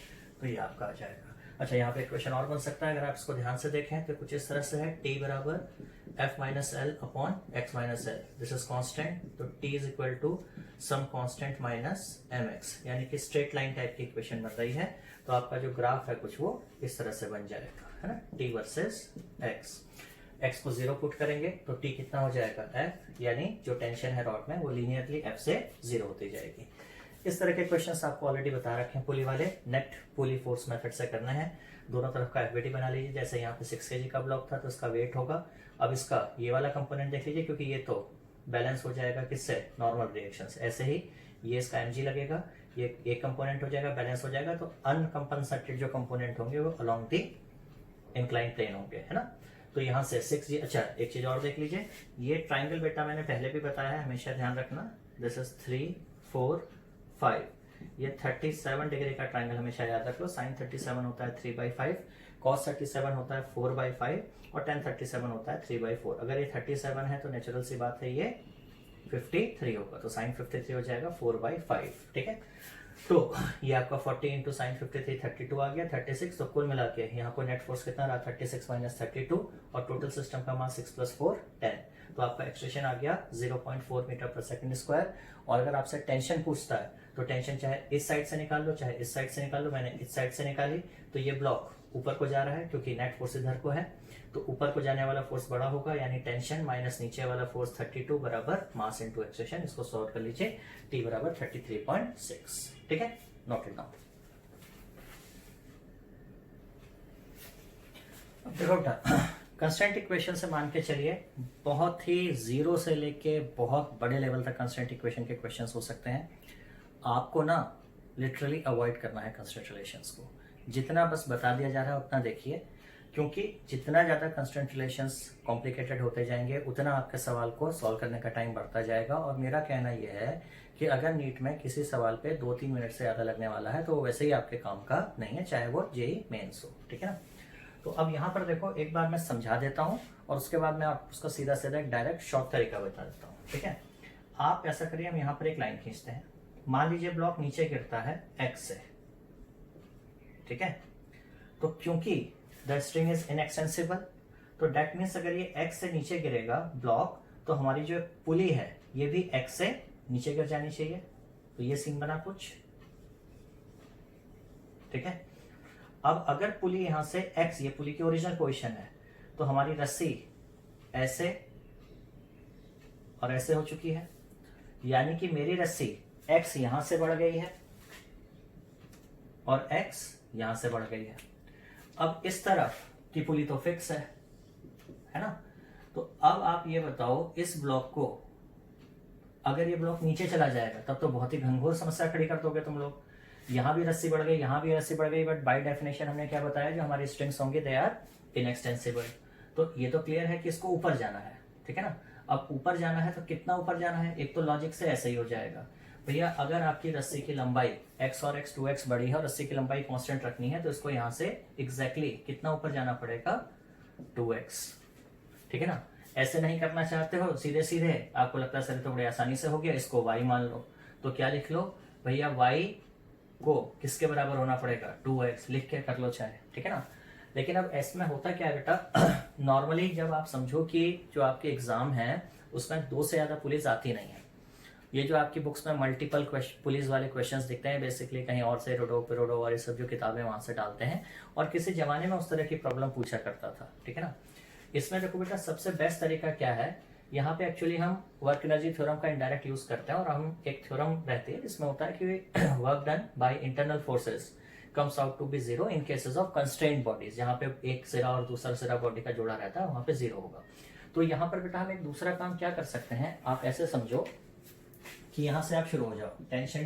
तो ये आपका आ जाएगा। अच्छा, यहाँ पे एक क्वेश्चन और बन सकता है, अगर आप इसको ध्यान से देखें तो कुछ इस तरह से है, T बराबर F minus L upon X minus L, this is constant. तो T is equal to some constant minus mx, यानी कि स्ट्रेट लाइन टाइप की इक्वेशन बन रही है। तो आपका जो ग्राफ है कुछ वो इस तरह से बन जाएगा, है ना, T वर्सेस x। x को 0 पुट करेंगे तो T कितना हो जाएगा, F, यानी जो टेंशन है रॉड में वो लीनियरली F से 0 होती जाएगी। इस तरह के क्वेश्चंस आपको ऑलरेडी बता रखे हैं पुली वाले, नेट पुली फोर्स मेथड से करना है। दोनों तरफ का एफबीटी बना लीजिए, जैसे यहाँ पे 6 kg का ब्लॉक था तो इसका वेट होगा। अब इसका ये वाला कंपोनेंट देख लीजिए, क्योंकि ये तो बैलेंस हो जाएगा किससे, नॉर्मल रिएक्शन से। ऐसे ही ये इसका mg लगेगा, ये एक कंपोनेंट हो जाएगा, बैलेंस हो जाएगा। तो अनकंपनसेटेड जो कंपोनेंट होंगे वो अलोंग दी इंक्लाइन प्लेन होंगे, है ना। तो यहाँ से 6g। अच्छा, एक चीज और देख लीजिए, ये ट्राइंगल बेटा मैंने पहले भी बताया है, हमेशा ध्यान रखना, दिस इज 3 4 5। ये 37 डिग्री का ट्राइंगल हमेशा याद रख लो। साइन 37 होता है 3/5, कॉस 37 होता है 4/5 और टेन 37 होता है 3/4। अगर ये 37 है तो नेचुरल सी बात है ये 53 होगा, तो साइन 53 हो जाएगा 4/5। ठीक है, तो ये आपका 40 इंटू साइन 53 32 आ गया, 36। तो कुल मिला के यहाँ को नेट फोर्स कितना रहा, 36 माइनस 32, और टोटल सिस्टम का मास 6 + 4 10। तो आपका एक्सप्रेशन आ गया 0.4 मीटर पर सेकंड स्क्वायर। और अगर आपसे टेंशन पूछता है तो टेंशन चाहे इस साइड से निकाल लो चाहे इस साइड से निकाल लो, मैंने इस साइड से निकाली। तो ये ब्लॉक ऊपर को जा रहा है क्योंकि नेट फोर्स इधर को है, तो ऊपर को जाने वाला फोर्स बड़ा होगा, यानी टेंशन माइनस नीचे वाला फोर्स 32 बराबर मास इनटू एक्सप्रेशन। इसको सॉल्व कर लीजिए, T बराबर 33.6। ठीक है, नोट इट डाउन। देखो कंस्टेंट इक्वेशन से मान के चलिए, बहुत ही जीरो से लेके बहुत बड़े लेवल तक कंस्टेंट इक्वेशन के क्वेश्चंस हो सकते हैं। आपको ना लिटरली अवॉइड करना है कंस्टेंट रिलेशंस को, जितना बस बता दिया जा रहा है उतना देखिए, क्योंकि जितना ज़्यादा कंस्टेंट रिलेशंस कॉम्प्लिकेटेड होते जाएंगे उतना आपके सवाल को सॉल्व करने का टाइम बढ़ता जाएगा। और मेरा कहना यह है कि अगर नीट में किसी सवाल पे 2-3 मिनट से ज़्यादा लगने वाला है तो वैसे ही आपके काम का नहीं है, चाहे वो जेई मेंस हो। ठीक है ना। तो अब यहाँ पर देखो, एक बार मैं समझा देता हूँ और उसके बाद मैं आपको उसका सीधा सीधा एक डायरेक्ट शॉर्ट तरीका बता देता हूँ। ठीक है, आप ऐसा करिए, हम यहाँ पर एक लाइन खींचते हैं। मान लीजिए ब्लॉक नीचे गिरता है x से, ठीक है, तो क्योंकि द स्ट्रिंग इज इनएक्सटेंसिबल, तो दैट मीन्स अगर ये x से नीचे गिरेगा ब्लॉक तो हमारी जो पुली है ये भी x से नीचे गिर जानी चाहिए। तो ये सीन बना कुछ, ठीक है। अब अगर पुली यहां से x, ये पुली की ओरिजिनल पोजीशन है, तो हमारी रस्सी ऐसे और ऐसे हो चुकी है, यानी कि मेरी रस्सी x यहां से बढ़ गई है और x यहां से बढ़ गई है। अब इस तरफ की पुली तो फिक्स है ना। तो अब आप ये बताओ, इस ब्लॉक को अगर ये ब्लॉक नीचे चला जाएगा तब तो बहुत ही घनघोर समस्या खड़ी कर दोगे तुम लोग। यहां भी रस्सी बढ़ गई, यहां भी रस्सी बढ़ गई, बट बाय डेफिनेशन हमने क्या बताया, जो हमारी स्ट्रिंग्स होंगे दे आर इनएक्सटेंसिबल। तो ये तो क्लियर है कि इसको ऊपर जाना है, ठीक है ना। अब ऊपर जाना है तो कितना ऊपर जाना है, एक तो लॉजिक से ऐसे ही हो जाएगा भैया, अगर आपकी रस्सी की लंबाई x और x 2x बड़ी है और रस्सी की लंबाई कांस्टेंट रखनी है तो इसको यहां से एग्जैक्टली कितना ऊपर जाना पड़ेगा, 2x, ठीक है ना। ऐसे नहीं करना चाहते हो सीधे सीधे, आपको लगता है सर तो बड़े आसानी से हो गया, इसको y मान लो, तो क्या लिख लो भैया, y को किसके बराबर होना पड़ेगा, 2x लिख के कर लो चाहे, ठीक है ना। लेकिन अब इसमें होता क्या है बेटा, नॉर्मली जब आप समझो कि जो आपके एग्जाम है उसमें 2 से ज्यादा पुलिस आती नहीं है, ये जो आपकी बुक्स में मल्टीपल पुलिस वाले क्वेश्चंस दिखते हैं, बेसिकली कहीं और से रोडो पिरोडो और ये सब जो किताबें वहां से डालते हैं, और किसी जमाने में उस तरह की प्रॉब्लम पूछा करता था, ठीक है ना। इसमें देखो बेटा सबसे बेस्ट तरीका क्या है, यहाँ पे एक्चुअली हम वर्क एनर्जी थ्योरम का इनडायरेक्ट यूज करते हैं, और हम एक थ्योरम रहती है जिसमें होता है कि work done by internal forces comes out to be zero in cases of constrained bodies, जहाँ पे एक सिरा और दूसरा सिरा बॉडी का जोड़ा रहता है वहां पे जीरो होगा। तो यहाँ पर बेटा हम एक दूसरा काम क्या कर सकते हैं, आप ऐसे समझो कि यहाँ से आप शुरू हो जाओ, टेंशन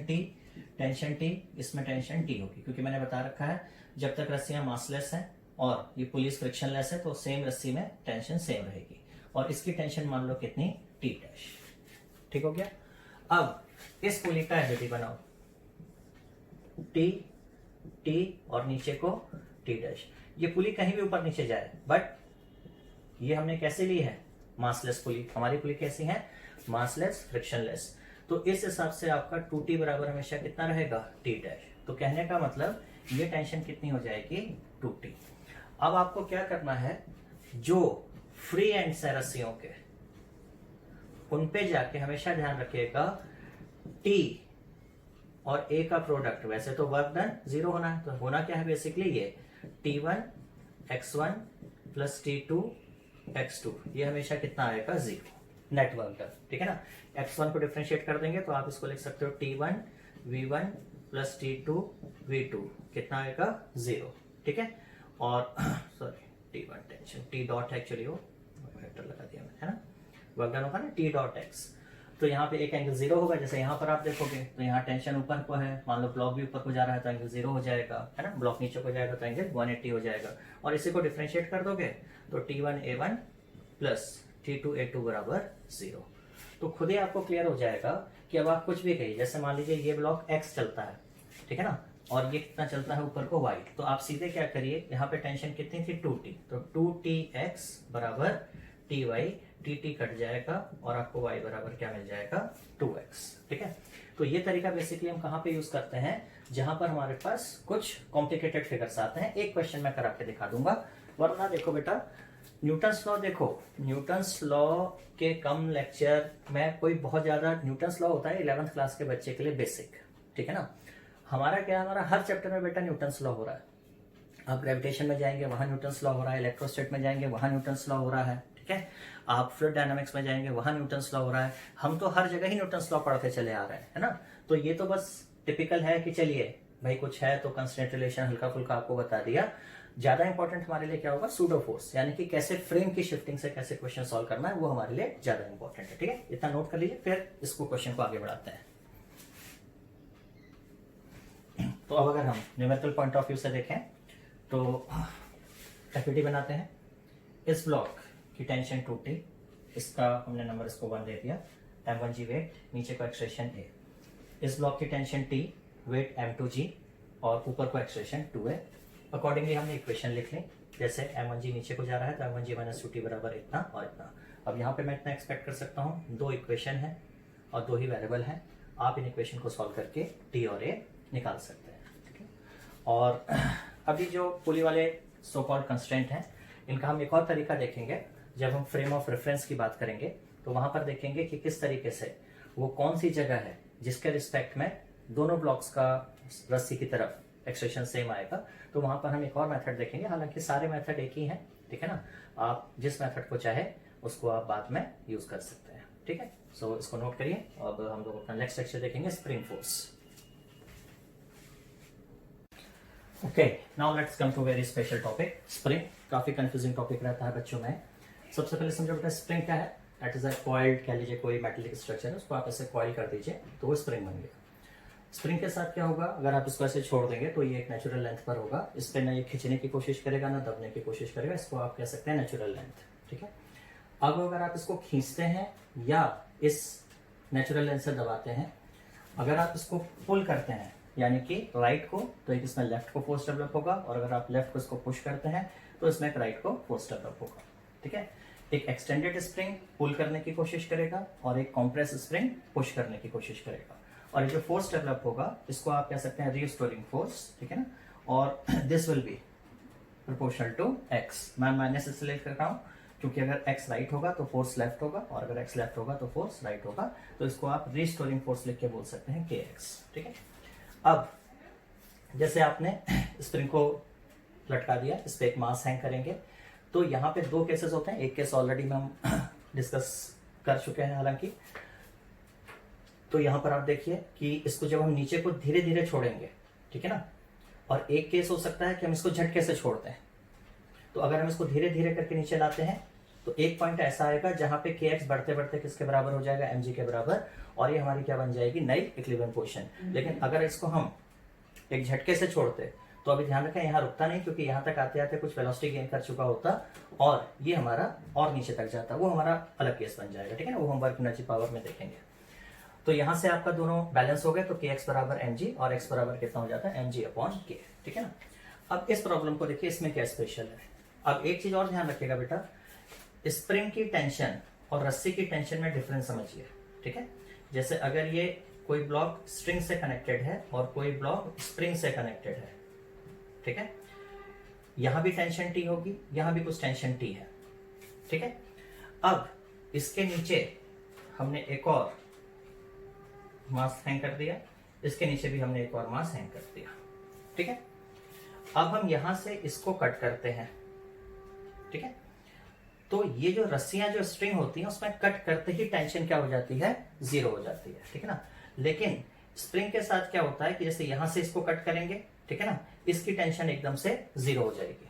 टी, इसमें टेंशन टी होगी, क्योंकि मैंने बता रखा है जब तक रस्सियां मासलेस है और ये पुलिस फ्रिक्शनलेस है तो सेम रस्सी में टेंशन सेम रहेगी, और इसकी टेंशन मान लो कितनी, टी डैश, ठीक हो गया। अब इस पुली का एबिलिटी बनाओ, टी और नीचे को टी डैश, ये पुली कहीं भी ऊपर नीचे जाए, बट ये हमने कैसे ली है, मासलेस पुली, हमारी पुली कैसी है, मासलेस फ्रिक्शनलेस, तो इस हिसाब से आपका 2t बराबर हमेशा कितना रहेगा, टी डैश। तो कहने का मतलब ये टेंशन कितनी हो जाएगी, 2t। अब आपको क्या करना है, जो फ्री एंड्स है रस्सियों के उन पे जाके हमेशा ध्यान रखिएगा t और a का प्रोडक्ट, वैसे तो वर्क डन जीरो होना है, तो होना क्या है बेसिकली ये t1 x1 plus t2 x2, ये हमेशा कितना आएगा, जीरो, नेट वर्क डन, ठीक है ना। x1 को डिफरेंशिएट कर देंगे तो आप इसको लिख सकते हो t1 v1 plus t2 v2, कितना आएगा, जीरो, ठीक है। और sorry t1 tension, t dot actually वो वेक्टर लगा दिया मैंने, है ना, वर्क डन होगा ना t डॉट x, तो यहाँ पे एक एंगल जीरो होगा, जैसे यहाँ पर आप देखोगे तो यहाँ टेंशन ऊपर को है, मान लो ब्लॉक भी ऊपर को जा रहा है तो एंगल जीरो हो जाएगा, है ना, ब्लॉक नीचे को जाएगा तो एंगल 180 हो जाएगा, और इसी को डिफरेंशिएट कर दोगे तो t1 a1 plus t2 a2 बराबर जीरो। तो खुद ही आपको क्लियर हो जाएगा कि अब आप कुछ भी कहिए, जैसे मान लीजिए ये ब्लॉक x चलता है, ठीक है ना, और ये कितना चलता है ऊपर को y, तो आप सीधे क्या करिए, यहाँ पे टेंशन कितनी थी, 2t, तो 2tx बराबर ty, tt कट जाएगा और आपको y बराबर क्या मिल जाएगा, 2x, ठीक है। तो ये तरीका बेसिकली हम कहाँ पे यूज करते हैं, जहां पर हमारे पास कुछ कॉम्प्लिकेटेड फिगर्स आते हैं। एक क्वेश्चन मैं करा के दिखा दूंगा, वरना देखो बेटा न्यूटन्स लॉ, देखो न्यूटन्स लॉ के कम लेक्चर में कोई बहुत ज्यादा, न्यूटन्स लॉ होता है 11th क्लास के बच्चे के लिए बेसिक, ठीक है ना। हमारा क्या, हमारा हर चैप्टर में बेटा न्यूटन्स लॉ हो रहा है, आप ग्रेविटेशन में जाएंगे वहां न्यूटन्स लॉ हो रहा है, इलेक्ट्रोस्टैट में जाएंगे वहां न्यूटन्स लॉ हो रहा है, ठीक है, आप फ्लूइड डायनामिक्स में जाएंगे वहां न्यूटन्स लॉ हो रहा है, हम तो हर जगह ही न्यूटन्स लॉ पढ़ते चले आ रहे हैं, है ना। तो ये तो बस टिपिकल है कि चलिए भाई कुछ है तो कंस्टेंट रिलेशन हल्का फुल्का आपको बता दिया। ज्यादा इंपॉर्टेंट हमारे लिए क्या होगा, सूडो फोर्स, यानी कि कैसे फ्रेम की शिफ्टिंग से कैसे क्वेश्चन सॉल्व करना है, वो हमारे लिए ज्यादा इंपॉर्टेंट है, ठीक है, इतना नोट कर लीजिए, फिर इसको क्वेश्चन को आगे बढ़ाते हैं। तो अब अगर हम न्यूमेरिकल पॉइंट ऑफ व्यू से देखें तो एक्टिविटी बनाते हैं, इस ब्लॉक की टेंशन 2t, इसका हमने नंबर इसको 1 दे दिया, m1g वेट, नीचे को एक्सप्रेशन a, इस ब्लॉक की टेंशन t, वेट m2g और ऊपर को एक्सप्रेशन 2 है। अकॉर्डिंगली हमने इक्वेशन लिख ली, जैसे m1g नीचे को जा रहा है तो m1g माइनस 2t बराबर इतना और इतना। अब यहाँ पे मैं इतना एक्सपेक्ट कर सकता हूँ, दो इक्वेशन है और दो ही वेरिएबल है, आप इन इक्वेशन को सॉल्व करके t और a निकाल सकते हैं, ठीक है। और अभी जो पुली वाले सो कॉल्ड कंस्ट्रेंट हैं, इनका हम एक और तरीका देखेंगे जब हम फ्रेम ऑफ रेफरेंस की बात करेंगे, तो वहां पर देखेंगे कि किस तरीके से वो कौन सी जगह है जिसके रिस्पेक्ट में दोनों ब्लॉक्स का रस्सी की तरफ एक्सप्रेशन सेम आएगा, तो वहां पर हम एक और मेथड देखेंगे। हालांकि सारे मेथड एक ही हैं, ठीक है ना, आप जिस मेथड को चाहे उसको आप बाद में यूज कर सकते हैं, ठीक है। सो इसको नोट करिए। अब हम लोग अपना नेक्स्ट लेक्चर देखेंगे, spring force. Okay, now let's come to very special topic, spring. काफी कंफ्यूजिंग टॉपिक रहता है बच्चों में। सबसे पहले समझो बेटा स्प्रिंग क्या है। दैट इज अ कॉइल्ड, कह लीजिए कोई मेटेलिक स्ट्रक्चर है, उसको आप ऐसे कॉइल कर दीजिए तो वो स्प्रिंग बन गया। स्प्रिंग के साथ क्या होगा, अगर आप इसको ऐसे छोड़ देंगे तो ये एक नेचुरल लेंथ पर होगा, इस पर ना ये खींचने की कोशिश करेगा ना दबने की कोशिश करेगा, इसको आप कह सकते हैं नेचुरल लेंथ, ठीक है। अब अगर आप इसको खींचते हैं या इस नेचुरल लेंथ से दबाते हैं, अगर आप इसको पुल करते हैं यानी कि राइट को, तो एक इसमें लेफ्ट को फोर्स डेवलप होगा, और अगर आप लेफ्ट को इसको पुश करते हैं तो इसमें एक राइट को फोर्स डेवलप होगा, ठीक है। एक एक्सटेंडेड स्प्रिंग पुल करने की कोशिश करेगा और एक कॉम्प्रेस स्प्रिंग पुश करने की कोशिश करेगा, और ये जो फोर्स डेवलप होगा इसको आप कह सकते हैं रीस्टोरिंग फोर्स, ठीक है ना। और this will be proportional to X. मैं माइनस इसलिए लिख रहा हूँ क्योंकि अगर x राइट होगा तो फोर्स लेफ्ट होगा, और अगर x लेफ्ट होगा तो फोर्स राइट होगा, तो इसको आप रिस्टोरिंग फोर्स लिख के बोल सकते हैं kx। ठीक है, अब जैसे आपने स्प्रिंग को लटका दिया, इस पे एक मास हैंग करेंगे, तो यहाँ पे दो केसेस होते हैं। एक केस ऑलरेडी में हम डिस्कस कर चुके हैं हालांकि। तो यहाँ पर आप देखिए कि इसको जब हम नीचे को धीरे धीरे छोड़ेंगे, ठीक है ना, और एक केस हो सकता है कि हम इसको झटके से छोड़ते हैं। तो अगर हम इसको धीरे धीरे करके नीचे लाते हैं तो एक पॉइंट ऐसा आएगा जहां पे kx बढ़ते बढ़ते किसके बराबर हो जाएगा, mg के बराबर, और ये हमारी क्या बन जाएगी, नई इक्विलिब्रियम पोजीशन। लेकिन अगर इसको हम एक झटके से छोड़ते तो अभी ध्यान रखें यहाँ रुकता नहीं, क्योंकि यहाँ तक आते आते कुछ वेलोसिटी गेन कर चुका होता और ये हमारा और नीचे तक जाता, वो हमारा अलग केस बन जाएगा। ठीक है ना, वो हम वर्क एनर्जी पावर में देखेंगे। तो यहाँ से आपका दोनों बैलेंस हो गए, तो kx बराबर mg और x बराबर कितना हो जाता है, mg अपॉन k। ठीक है ना, अब इस प्रॉब्लम को देखिए, इसमें क्या स्पेशल है। अब एक चीज और ध्यान रखिएगा बेटा, स्प्रिंग की टेंशन और रस्सी की टेंशन में डिफरेंस समझिए। ठीक है, जैसे अगर ये कोई ब्लॉक स्ट्रिंग से कनेक्टेड है और कोई ब्लॉक स्प्रिंग से कनेक्टेड है, ठीक है, यहां भी टेंशन टी होगी, यहां भी कुछ टेंशन टी है। ठीक है, अब इसके नीचे हमने एक और मास हैंग कर दिया, इसके नीचे भी हमने एक और मास हैंग कर दिया। ठीक है, अब हम यहां से इसको कट करते हैं। ठीक है, तो ये जो रस्सियां जो स्ट्रिंग होती हैं उसमें कट करते ही टेंशन क्या हो जाती है, जीरो हो जाती है। ठीक है ना, लेकिन स्प्रिंग के साथ क्या होता है कि जैसे यहां से इसको कट करेंगे, ठीक है ना, इसकी टेंशन एकदम से जीरो हो जाएगी।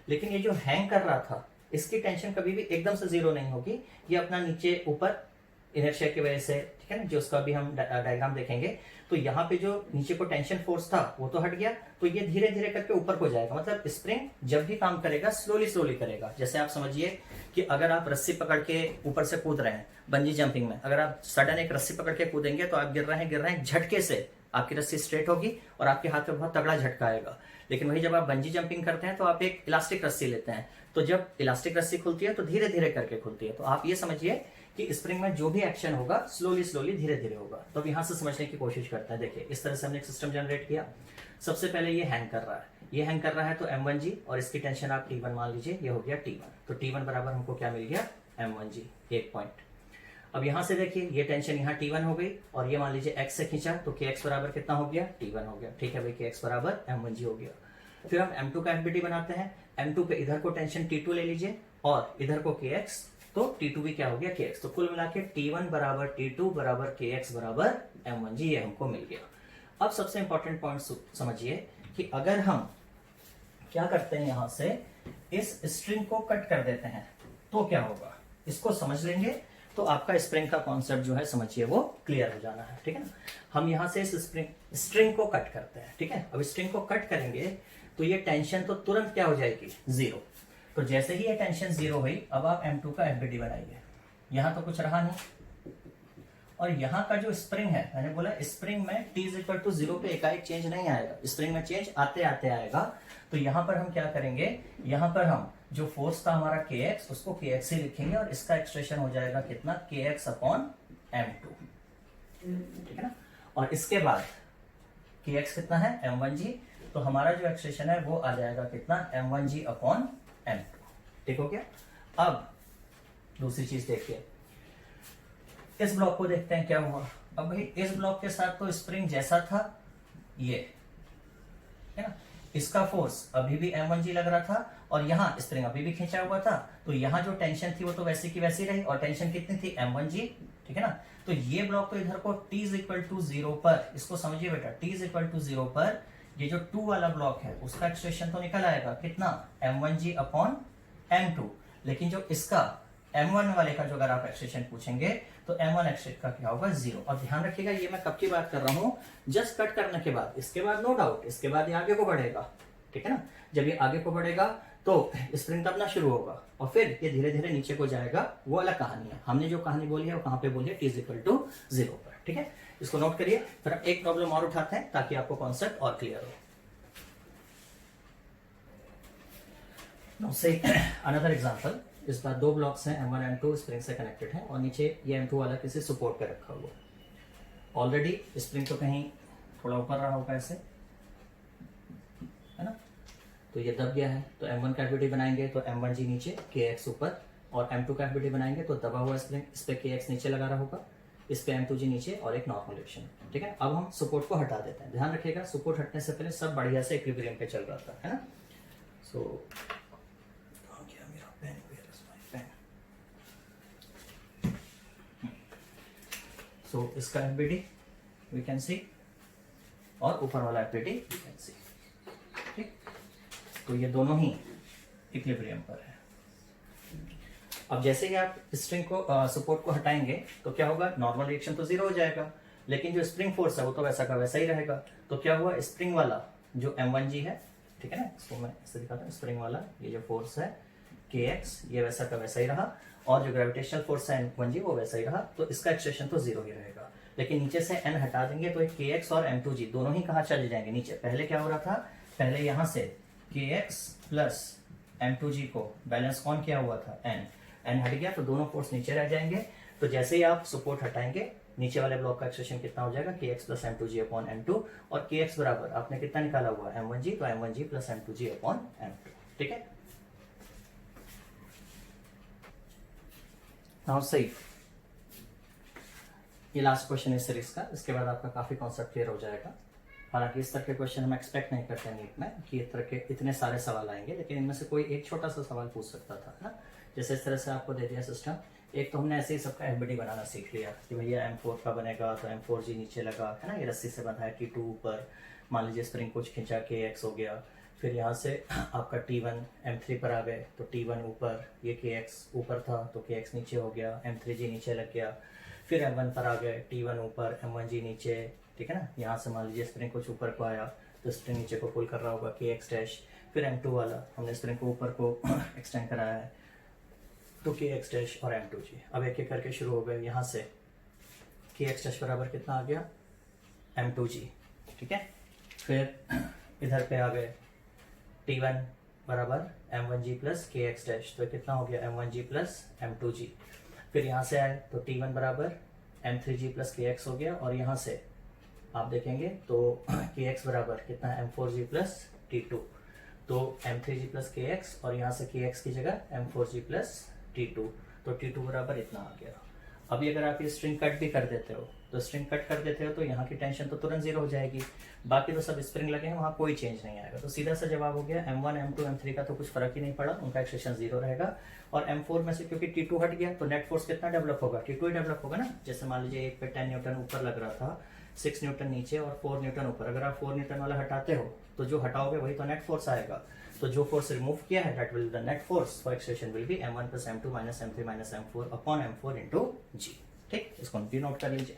लेकिन ये जो हैंग कर रहा था इसकी टेंशन कभी भी एकदम से जीरो नहीं होगी, ये अपना नीचे ऊपर इनर्शिया की वजह से, ठीक है ना, जो उसका भी हम डायग्राम देखेंगे, तो यहाँ पे जो नीचे को टेंशन फोर्स था वो तो हट गया, तो ये धीरे धीरे करके ऊपर को जाएगा। मतलब स्प्रिंग जब भी काम करेगा स्लोली स्लोली करेगा। जैसे आप समझिए कि अगर आप रस्सी पकड़ के ऊपर से कूद रहे हैं बंजी जंपिंग में, अगर आप सडन एक रस्सी पकड़ के कूदेंगे तो आप गिर रहे हैं, झटके से आपकी रस्सी स्ट्रेट होगी और आपके हाथ पे बहुत तगड़ा झटका आएगा। लेकिन वही जब आप बंजी जंपिंग करते हैं तो आप एक इलास्टिक रस्सी लेते हैं, तो जब इलास्टिक रस्सी खुलती है तो धीरे धीरे करके खुलती है। तो आप ये समझिए कि स्प्रिंग में जो भी एक्शन होगा स्लोली स्लोली धीरे धीरे होगा। तो अब यहां से समझने की कोशिश करते हैं। देखिए, इस तरह से हमने एक सिस्टम जनरेट किया। सबसे पहले ये हैंग कर रहा है, ये हैंग कर रहा है, तो m1g और इसकी टेंशन आप t1 मान लीजिए, ये हो गया t1। तो t1 बराबर हमको क्या मिल गया, m1g, एक पॉइंट। अब यहां से देखिए, ये टेंशन यहाँ t1 हो गई और ये मान लीजिए x से खींचा, तो kx बराबर कितना हो गया, t1 हो गया। ठीक है भाई, kx बराबर m1g हो गया। फिर हम m2 का एफबीटी बनाते हैं। m2 पे इधर को टेंशन t2 ले लीजिए और इधर को kx, तो T2 भी क्या हो गया, kx। तो कुल मिला के T1 बराबर T2 बराबर kx बराबर m1g, ये हमको मिल गया। अब सबसे इंपॉर्टेंट पॉइंट समझिए कि अगर हम क्या करते हैं, यहां से इस स्ट्रिंग को कट कर देते हैं तो क्या होगा, इसको समझ लेंगे तो आपका स्प्रिंग का कॉन्सेप्ट जो है समझिए वो क्लियर हो जाना है। ठीक है ना, हम यहां से इस स्ट्रिंग को कट करते हैं। ठीक है, अब स्ट्रिंग को कट करेंगे तो ये टेंशन तो तुरंत क्या हो जाएगी, जीरो। तो जैसे ही ये टेंशन जीरो हुई, अब आप M2 का एफबीटी बनाइए। यहां तो कुछ रहा नहीं, और यहां का जो स्प्रिंग है, मैंने बोला स्प्रिंग में t इज इक्वल टू 0 पे एकाएक चेंज नहीं आएगा, स्प्रिंग में चेंज आते आते आएगा। तो यहां पर हम क्या करेंगे, यहां पर हम जो फोर्स था हमारा kx, उसको kx ही लिखेंगे और इसका एक्सप्रेशन हो जाएगा कितना, kx अपॉन m2। ठीक है ना, और इसके बाद kx कितना है, m1g, तो हमारा जो एक्सप्रेशन है वो आ जाएगा कितना, m1g अपॉन m2। ठीक हो गया। अब दूसरी चीज देखिए, इस ब्लॉक को देखते हैं क्या हुआ। अब भाई इस ब्लॉक के साथ तो स्प्रिंग जैसा था ये, है ना, इसका फोर्स अभी भी m1g लग रहा था और यहाँ स्प्रिंग अभी भी खींचा हुआ था, तो यहाँ जो टेंशन थी वो तो वैसी की वैसी रही, और टेंशन कितनी थी, m1g। ठीक है ना, तो ये ब्लॉक तो इधर को t इज इक्वल टू 0 पर, इसको समझिए बेटा, t इज इक्वल टू 0 पर ये जो 2 वाला ब्लॉक है उसका एक्सप्रेशन तो निकल आएगा कितना, m1g अपॉन m2। लेकिन जो इसका m1 वाले का जो अगर आप एक्सप्रेशन पूछेंगे तो m1 एक्सप्रेशन का क्या होगा, 0। और ध्यान रखिएगा ये मैं कब की बात कर रहा हूं, जस्ट कट करने के बाद, इसके बाद नो डाउट, इसके बाद ये आगे को बढ़ेगा। ठीक है ना, जब ये आगे को बढ़ेगा तो स्प्रिंग दबना शुरू होगा और फिर ये धीरे धीरे नीचे को जाएगा, वो अलग कहानी है। हमने जो कहानी बोली है वो कहां पे बोली है, t इज इक्वल टू 0 पर। ठीक है, इसको नोट करिए। फिर हम एक प्रॉब्लम और उठाते हैं ताकि आपको कॉन्सेप्ट और क्लियर हो। Now say another example, इस बार 2 ब्लॉक्स हैं, M1 M2 स्प्रिंग से कनेक्टेड हैं और नीचे ये M2 वाला किसी सपोर्ट पे रखा हुआ। ऑलरेडी स्प्रिंग तो कहीं थोड़ा ऊपर रहा होगा ऐसे, है ना, तो ये दब गया है। तो M1 का एफबीटी बनाएंगे तो M1g नीचे, kx ऊपर, और M2 का एफबीडी बनाएंगे तो दबा हुआ स्प्रिंग, इस पे KX नीचे लगा रहा होगा, इस पे M2G नीचे और एक नॉर्मल रिएक्शन। ठीक है, अब हम सपोर्ट को हटा देते हैं। ध्यान रखिएगा सपोर्ट हटने से पहले सब बढ़िया से इक्विलिब्रियम पे चल रहा था, है ना। सो गया मेरा पेन, सो इसका एफबीडी वी कैन सी और ऊपर वाला एफबीडी वी कैन सी। ठीक, तो ये दोनों ही इक्विलिब्रियम पर है। अब जैसे ही आप स्प्रिंग को सपोर्ट को हटाएंगे तो क्या होगा, नॉर्मल रिएक्शन तो जीरो हो जाएगा, लेकिन जो स्प्रिंग फोर्स है वो तो वैसा का वैसा ही रहेगा। तो क्या हुआ, स्प्रिंग वाला जो M1G है, ठीक है ना, इसको मैं ऐसे दिखाता हूँ, स्प्रिंग वाला ये जो फोर्स है KX ये वैसा का वैसा ही रहा, और जो ग्रेविटेशनल फोर्स है M1G वो वैसा ही रहा, तो इसका एक्सप्रेशन तो जीरो ही रहेगा। लेकिन नीचे से N हटा देंगे तो KX और M2G दोनों ही कहाँ चले जाएंगे, नीचे। पहले क्या हो रहा था, पहले यहाँ से KX प्लस M2G को बैलेंस कौन किया हुआ था, N हट गया तो दोनों फोर्स नीचे रह जाएंगे। तो जैसे ही आप सपोर्ट हटाएंगे नीचे वाले ब्लॉक का एक्सप्रेशन कितना हो जाएगा, KX plus M2G upon M2, और KX बराबर आपने कितना निकाला हुआ M1G, तो M1G plus M2G upon M2। ठीक है, नाउ सही, ये लास्ट क्वेश्चन है सीरीज का, इसके बाद आपका काफी कॉन्सेप्ट क्लियर हो जाएगा। हालांकि इस तरह के क्वेश्चन हम एक्सपेक्ट नहीं करते नीट में कि इस तरह के इतने सारे सवाल आएंगे, लेकिन इनमें से कोई एक छोटा सा सवाल पूछ सकता था ना। जैसे इस तरह से आपको दे दिया सिस्टम, एक तो हमने ऐसे ही सबका एफबीडी बनाना सीख लिया कि भैया M4 का बनेगा तो M4G नीचे लगा, है ना, ये रस्सी से बंधा है, T2 ऊपर, मान लीजिए स्प्रिंग कुछ खींचा, KX हो गया, फिर यहाँ से आपका T1 M3 पर आ गए तो T1 ऊपर, ये KX ऊपर था तो KX नीचे हो गया, M3G नीचे लग गया, फिर M1 पर आ गए, T1 ऊपर, M1G नीचे। ठीक है ना, यहाँ से मान लीजिए स्प्रिंग कुछ ऊपर को आया तो स्प्रिंग नीचे को पुल कर रहा होगा, KX डैश, फिर M2 वाला हमने स्प्रिंग को ऊपर को एक्सटेंड कराया है तो KX डैश और M2G। अब एक एक करके शुरू हो गए, यहाँ से KX डैश बराबर कितना आ गया, M2G। ठीक है, फिर इधर पे आ गए T1 बराबर M1G प्लस KX डैश, तो कितना हो गया M1G प्लस M2G। फिर यहाँ से आए तो T1 बराबर M3G प्लस KX हो गया, और यहाँ से आप देखेंगे तो KX बराबर कितना M4G प्लस T2, तो M3G प्लस KX, और यहाँ से KX की जगह M4G प्लस T2, तो T2 बराबर इतना आ गया। अभी अगर आप ये स्ट्रिंग कट भी कर देते हो तो स्ट्रिंग कट कर देते हो तो यहाँ की टेंशन तो तुरंत जीरो हो जाएगी, बाकी तो सब स्प्रिंग लगे हैं, वहाँ कोई चेंज नहीं आएगा। तो सीधा सा जवाब हो गया M1 M2 M3 का तो कुछ फर्क ही नहीं पड़ा, उनका एक्सप्रेशन जीरो रहेगा। और M4 में से क्योंकि T2 हट गया तो नेट फोर्स कितना डेवलप होगा, T2 ही डेवलप होगा ना। जैसे मान लीजिए एक पे 10 न्यूटन ऊपर लग रहा था, 6 न्यूटन नीचे और 4 न्यूटन ऊपर, अगर आप 4 न्यूटन वाला हटाते हो तो जो हटाओगे वही तो नेट फोर्स आएगा। तो जो फोर्स रिमूव किया है that will the net force for expression will be M1 plus M2 minus M3 minus M4 upon M4 into G। ठीक, इसको भी नोट कर लीजिए।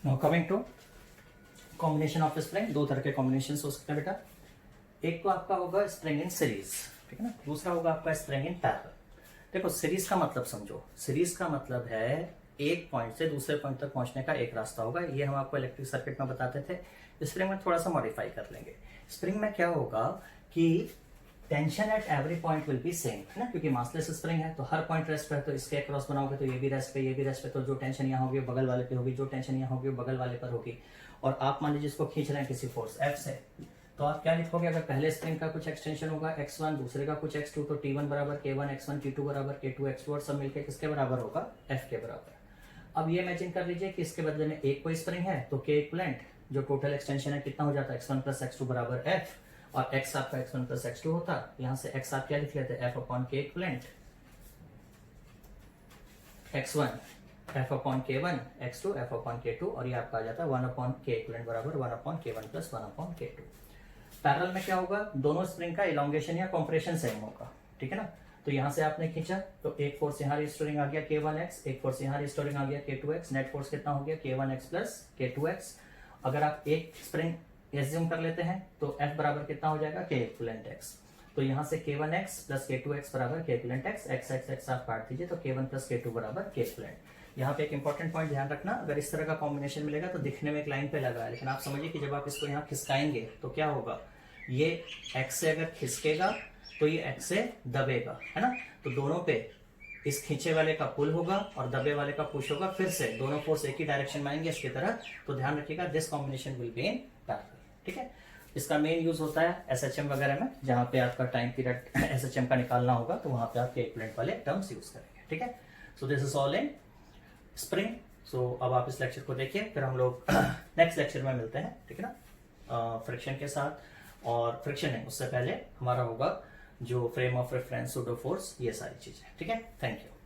Now coming to combination of spring, दो तरह के कॉम्बिनेशन हो सकते हैं बेटा। एक तो आपका होगा स्प्रिंग इन सीरीज, ठीक है ना, दूसरा होगा आपका स्प्रिंग इन पैरेलल। देखो सीरीज का मतलब समझो, सीरीज का मतलब है एक पॉइंट से दूसरे पॉइंट तक पहुंचने का एक रास्ता होगा। ये हम आपको इलेक्ट्रिक सर्किट में बताते थे, स्प्रिंग में थोड़ा सा मॉडिफाई कर लेंगे। स्प्रिंग में क्या होगा कि tension at every point will be same, है ना, क्योंकि मासलेस स्प्रिंग है तो हर पॉइंट रेस्ट पे है, तो इसके अक्रॉस बनाओगे तो ये भी रेस्ट पे, ये भी रेस्ट पे, तो जो टेंशन यहाँ होगी बगल वाले पे होगी, जो टेंशन यहाँ होगी बगल वाले पर होगी। और आप मान लीजिए इसको खींच रहे हैं किसी फोर्स F से, तो आप क्या लिखोगे, अगर पहले स्प्रिंग का कुछ एक्सटेंशन होगा x1, दूसरे का कुछ x2, तो T1 बराबर K1 x1, T2 बराबर K2 x2, और सब मिलकर किसके बराबर होगा, F के बराबर। अब ये इमेजिन कर लीजिए कि इसके बदले में एक कोई स्प्रिंग है तो K इक्विवेलेंट जो टोटल एक्सटेंशन है कितना हो जाता है, x1 प्लस x2 बराबर F, और x आपका x1 प्लस x2 होता, यहाँ से x आप क्या लिख लेते हैं, F upon K equivalent x1 F upon K1 x2 F upon K2, और ये आपका आ जाता है 1 अपॉन K इक्विवेलेंट बराबर 1 upon K1 plus 1 upon K2। Parallel में क्या होगा, दोनों स्प्रिंग का इलोंगेशन या कॉम्प्रेशन सेम होगा, ठीक है ना। तो यहाँ से आपने खींचा तो एक फोर्स यहाँ रिस्टोरिंग आ गया K1x, एक फोर्स यहाँ रिस्टोरिंग आ गया K2x, नेट फोर्स कितना हो गया K1x प्लस K2x। अगर आप एक स्प्रिंग एज्यूम कर लेते हैं तो F बराबर कितना हो जाएगा, K इक्विवेलेंट x। तो यहाँ से K1x प्लस K2x बराबर K इक्विवेलेंट x, x आप काट दीजिए तो K1 प्लस K2 बराबर K इक्विवेलेंट। यहाँ पे एक इंपॉर्टेंट पॉइंट ध्यान रखना, अगर इस तरह का कॉम्बिनेशन मिलेगा तो दिखने में एक लाइन पे लगा है, लेकिन आप समझिए कि जब आप इसको यहाँ खिसकाएंगे तो क्या होगा, ये x से अगर खिसकेगा तो ये x से दबेगा, है ना। तो दोनों पे इस खींचे वाले का पुल होगा और दबे वाले का पुश होगा, फिर से दोनों फोर्स एक ही डायरेक्शन में आएंगे इसकी तरह। तो ध्यान रखिएगा this combination will be in parallel, ठीक है। इसका मेन यूज होता है एसएचएम वगैरह में, जहां पे आपका टाइम पीरियड एसएचएम का निकालना होगा तो वहां पे आप इक्विवेलेंट वाले टर्म्स यूज करेंगे, ठीक है। So this is all in spring. So अब आप इस लेक्चर को देखिए, फिर हम लोग नेक्स्ट लेक्चर में मिलते हैं, ठीक है ना, फ्रिक्शन के साथ। और फ्रिक्शन है उससे पहले हमारा होगा जो frame of reference, pseudo force, ये सारी चीजें, ठीक है। Thank you.